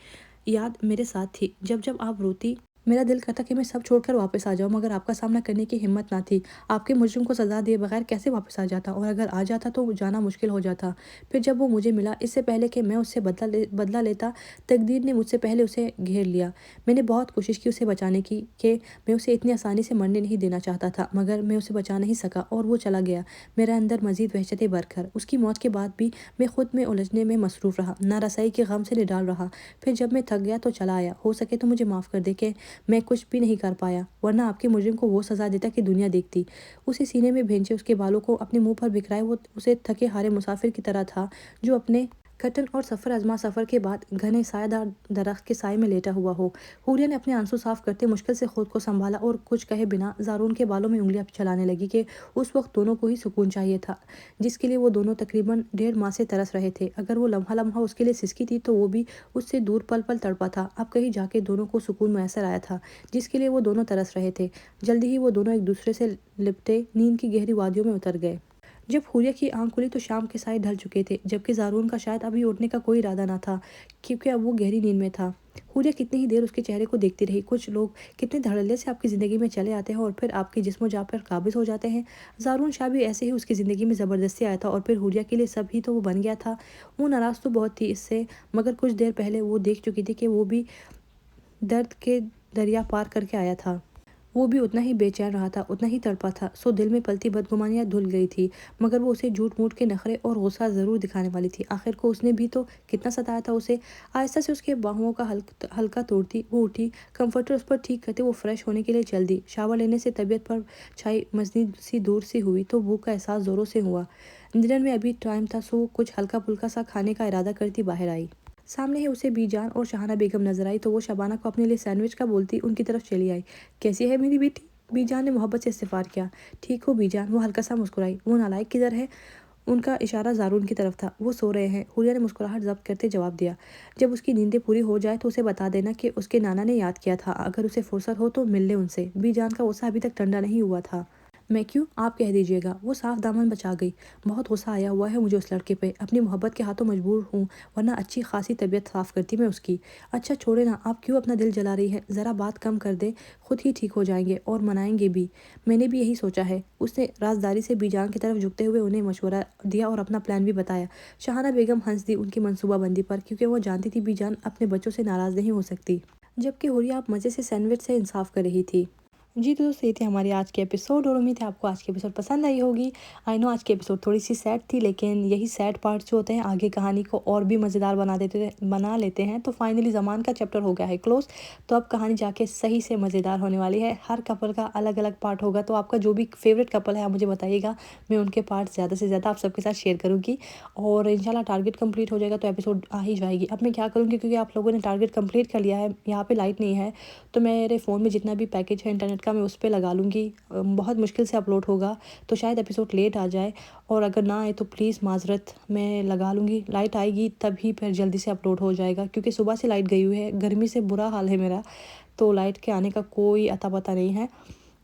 یاد میرے ساتھ تھی۔ جب جب آپ روتی میرا دل کرتا کہ میں سب چھوڑ کر واپس آ جاؤں، مگر آپ کا سامنا کرنے کی ہمت نہ تھی۔ آپ کے مجرم کو سزا دیے بغیر کیسے واپس آ جاتا، اور اگر آ جاتا تو جانا مشکل ہو جاتا۔ پھر جب وہ مجھے ملا، اس سے پہلے کہ میں اس سے بدلہ لیتا، تقدیر نے مجھ سے پہلے اسے گھیر لیا۔ میں نے بہت کوشش کی اسے بچانے کی، کہ میں اسے اتنی آسانی سے مرنے نہیں دینا چاہتا تھا، مگر میں اسے بچا نہیں سکا اور وہ چلا گیا۔ میرے اندر مزید وحشتیں بھر کر اس کی موت کے بعد بھی میں خود میں الجھنے میں مصروف رہا، نارسائی کے غم سے نڈال رہا۔ پھر جب میں تھک گیا تو چلا آیا۔ ہو سکے تو مجھے معاف کر دے کہ میں کچھ بھی نہیں کر پایا، ورنہ آپ کے مجرم کو وہ سزا دیتا کہ دنیا دیکھتی۔ اسے سینے میں بھینچے اس کے بالوں کو اپنے منہ پر بکھرائے وہ اسے تھکے ہارے مسافر کی طرح تھا جو اپنے کٹن اور سفر آزما سفر کے بعد گھنے سایہ دار درخت کے سائے میں لیٹا ہوا ہو۔ حوریہ نے اپنے آنسو صاف کرتے مشکل سے خود کو سنبھالا اور کچھ کہے بنا زارون کے بالوں میں انگلیاں چلانے لگی کہ اس وقت دونوں کو ہی سکون چاہیے تھا، جس کے لیے وہ دونوں تقریباً 1.5 ماہ سے ترس رہے تھے۔ اگر وہ لمحہ لمحہ اس کے لیے سسکی تھی تو وہ بھی اس سے دور پل پل تڑپا تھا۔ اب کہیں جا کے دونوں کو سکون میسر آیا تھا جس کے لیے وہ دونوں ترس رہے تھے۔ جلدی ہی وہ دونوں ایک دوسرے سے لپٹے نیند کی گہری وادیوں میں اتر گئے۔ جب حوریہ کی آنکھ کھلی تو شام کے سائے ڈھل چکے تھے، جبکہ زارون کا شاید ابھی اٹھنے کا کوئی ارادہ نہ تھا کیونکہ اب وہ گہری نیند میں تھا۔ حوریہ کتنی ہی دیر اس کے چہرے کو دیکھتی رہی۔ کچھ لوگ کتنے دھڑلے سے آپ کی زندگی میں چلے آتے ہیں اور پھر آپ کے جسم و جاں پر قابض ہو جاتے ہیں۔ زارون شاہ بھی ایسے ہی اس کی زندگی میں زبردستی آیا تھا اور پھر حوریہ کے لیے سب ہی تو وہ بن گیا تھا۔ وہ ناراض تو بہت تھی اس سے، مگر کچھ دیر پہلے وہ دیکھ چکی تھی کہ وہ بھی درد کے دریا پار کر کے آیا تھا۔ وہ بھی اتنا ہی بے چین رہا تھا، اتنا ہی تڑپا تھا، سو دل میں پلتی بدگمانیاں دھل گئی تھی، مگر وہ اسے جھوٹ موٹ کے نخرے اور غصہ ضرور دکھانے والی تھی۔ آخر کو اس نے بھی تو کتنا ستایا تھا اسے۔ آہستہ سے اس کے باہوؤں کا ہلکا توڑتی وہ اٹھی، کمفرٹر اس پر ٹھیک کرتے وہ فریش ہونے کے لیے چل دی۔ شاور لینے سے طبیعت پر چھائی مزنی سی دور سی ہوئی تو بھوک کا احساس زوروں سے ہوا۔ ڈنر میں ابھی ٹائم تھا، سو کچھ ہلکا پھلکا سا کھانے کا ارادہ کرتی باہر آئی۔ سامنے ہی اسے بی جان اور شاہانہ بیگم نظر آئی تو وہ شبانہ کو اپنے لیے سینڈوچ کا بولتی ان کی طرف چلی آئی۔ کیسی ہے میری بیٹی؟ بی جان نے محبت سے استفسار کیا۔ ٹھیک ہو بی جان؟ وہ ہلکا سا مسکرائی۔ وہ نالائق کدھر ہے؟ ان کا اشارہ زارون کی طرف تھا۔ وہ سو رہے ہیں، حوریہ نے مسکراہٹ ضبط کرتے جواب دیا۔ جب اس کی نیندیں پوری ہو جائے تو اسے بتا دینا کہ اس کے نانا نے یاد کیا تھا، اگر اسے فرصت ہو تو مل لے ان سے۔ بی جان کا غصہ ابھی تک ٹھنڈا نہیں ہوا تھا۔ میں کیوں؟ آپ کہہ دیجیے گا۔ وہ صاف دامن بچا گئی۔ بہت غصہ آیا ہوا ہے مجھے اس لڑکے پہ، اپنی محبت کے ہاتھوں مجبور ہوں، ورنہ اچھی خاصی طبیعت صاف کرتی میں اس کی۔ اچھا چھوڑے نا، آپ کیوں اپنا دل جلا رہی ہے؟ ذرا بات کم کر دیں، خود ہی ٹھیک ہو جائیں گے اور منائیں گے بھی۔ میں نے بھی یہی سوچا ہے۔ اس نے رازداری سے بی جان کی طرف جھکتے ہوئے انہیں مشورہ دیا اور اپنا پلان بھی بتایا۔ شاہانہ بیگم ہنس دی ان کی منصوبہ بندی پر، کیونکہ وہ جانتی تھی بی جان اپنے بچوں سے ناراض نہیں ہو سکتی۔ جبکہ حوریہ آپ مزے سے سینڈوچ سے انصاف کر رہی تھی۔ جی تو دوستو، یہ تھی ہماری آج کی ایپیسوڈ اور امید ہے آپ کو آج کی ایپیسوڈ پسند آئی ہوگی۔ آئی نو آج کی ایپیسوڈ تھوڑی سی سیڈ تھی، لیکن یہی سیڈ پارٹ جو ہوتے ہیں آگے کہانی کو اور بھی مزیدار بنا لیتے ہیں۔ تو فائنلی زمان کا چیپٹر ہو گیا ہے کلوز، تو اب کہانی جا کے صحیح سے مزیدار ہونے والی ہے۔ ہر کپل کا الگ الگ پارٹ ہوگا، تو آپ کا جو بھی فیوریٹ کپل ہے آپ مجھے بتائیے گا، میں ان کے پارٹ زیادہ سے زیادہ آپ سب کے ساتھ شیئر کروں گی، اور انشاءاللہ ٹارگٹ کمپلیٹ ہو جائے گا تو ایپیسوڈ آ ہی جائے گی۔ اب میں کیا کروں گی، کیونکہ آپ لوگوں نے ٹارگٹ کمپلیٹ کر لیا ہے، یہاں پہ لائٹ نہیں ہے، تو میرے فون میں جتنا بھی پیکج ہے انٹرنیٹ کا میں اس پہ لگا لوں گی۔ بہت مشکل سے اپلوڈ ہوگا تو شاید ایپیسوڈ لیٹ آ جائے، اور اگر نہ آئے تو پلیز معذرت، میں لگا لوں گی۔ لائٹ آئے گی تب ہی پھر جلدی سے اپلوڈ ہو جائے گا، کیونکہ صبح سے لائٹ گئی ہوئی ہے، گرمی سے برا حال ہے میرا، تو لائٹ کے آنے کا کوئی اتا پتہ نہیں ہے۔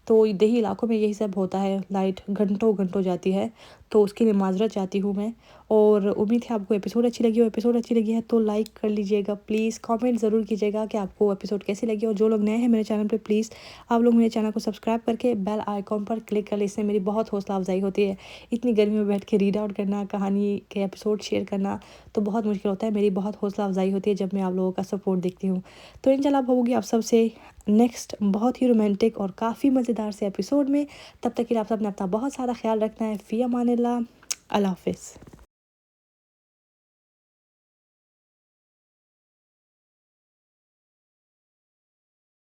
تو دیہی علاقوں میں یہی سب ہوتا ہے، لائٹ گھنٹوں گھنٹوں جاتی ہے، تو اس کے لیے معذرت چاہتی ہوں میں۔ اور امید ہے آپ کو ایپیسوڈ اچھی لگی ہو۔ ایپیسوڈ اچھی لگی ہے تو لائک کر لیجیے گا پلیز، کامنٹ ضرور کیجیے گا کہ آپ کو ایپیسوڈ کیسی لگی، اور جو لوگ نئے ہیں میرے چینل پہ پلیز آپ لوگ میرے چینل کو سبسکرائب کر کے بیل آئیکن پر کلک کر لیں، اس سے میری بہت حوصلہ افزائی ہوتی ہے۔ اتنی گرمی میں بیٹھ کے ریڈ آؤٹ کرنا، کہانی کے ایپیسوڈ شیئر کرنا تو بہت مشکل ہوتا ہے، میری بہت حوصلہ افزائی ہوتی ہے جب میں آپ لوگوں کا سپورٹ دیکھتی ہوں۔ تو انشاءاللہ اب ہوگی آپ سب سے نیکسٹ بہت ہی رومانٹک اور کافی مزیدار سے ایپیسوڈ میں، تب تک کے لیے آپ سب نے اپنا بہت سارا خیال رکھنا ہے۔ فی امان اللہ، اللہ حافظ۔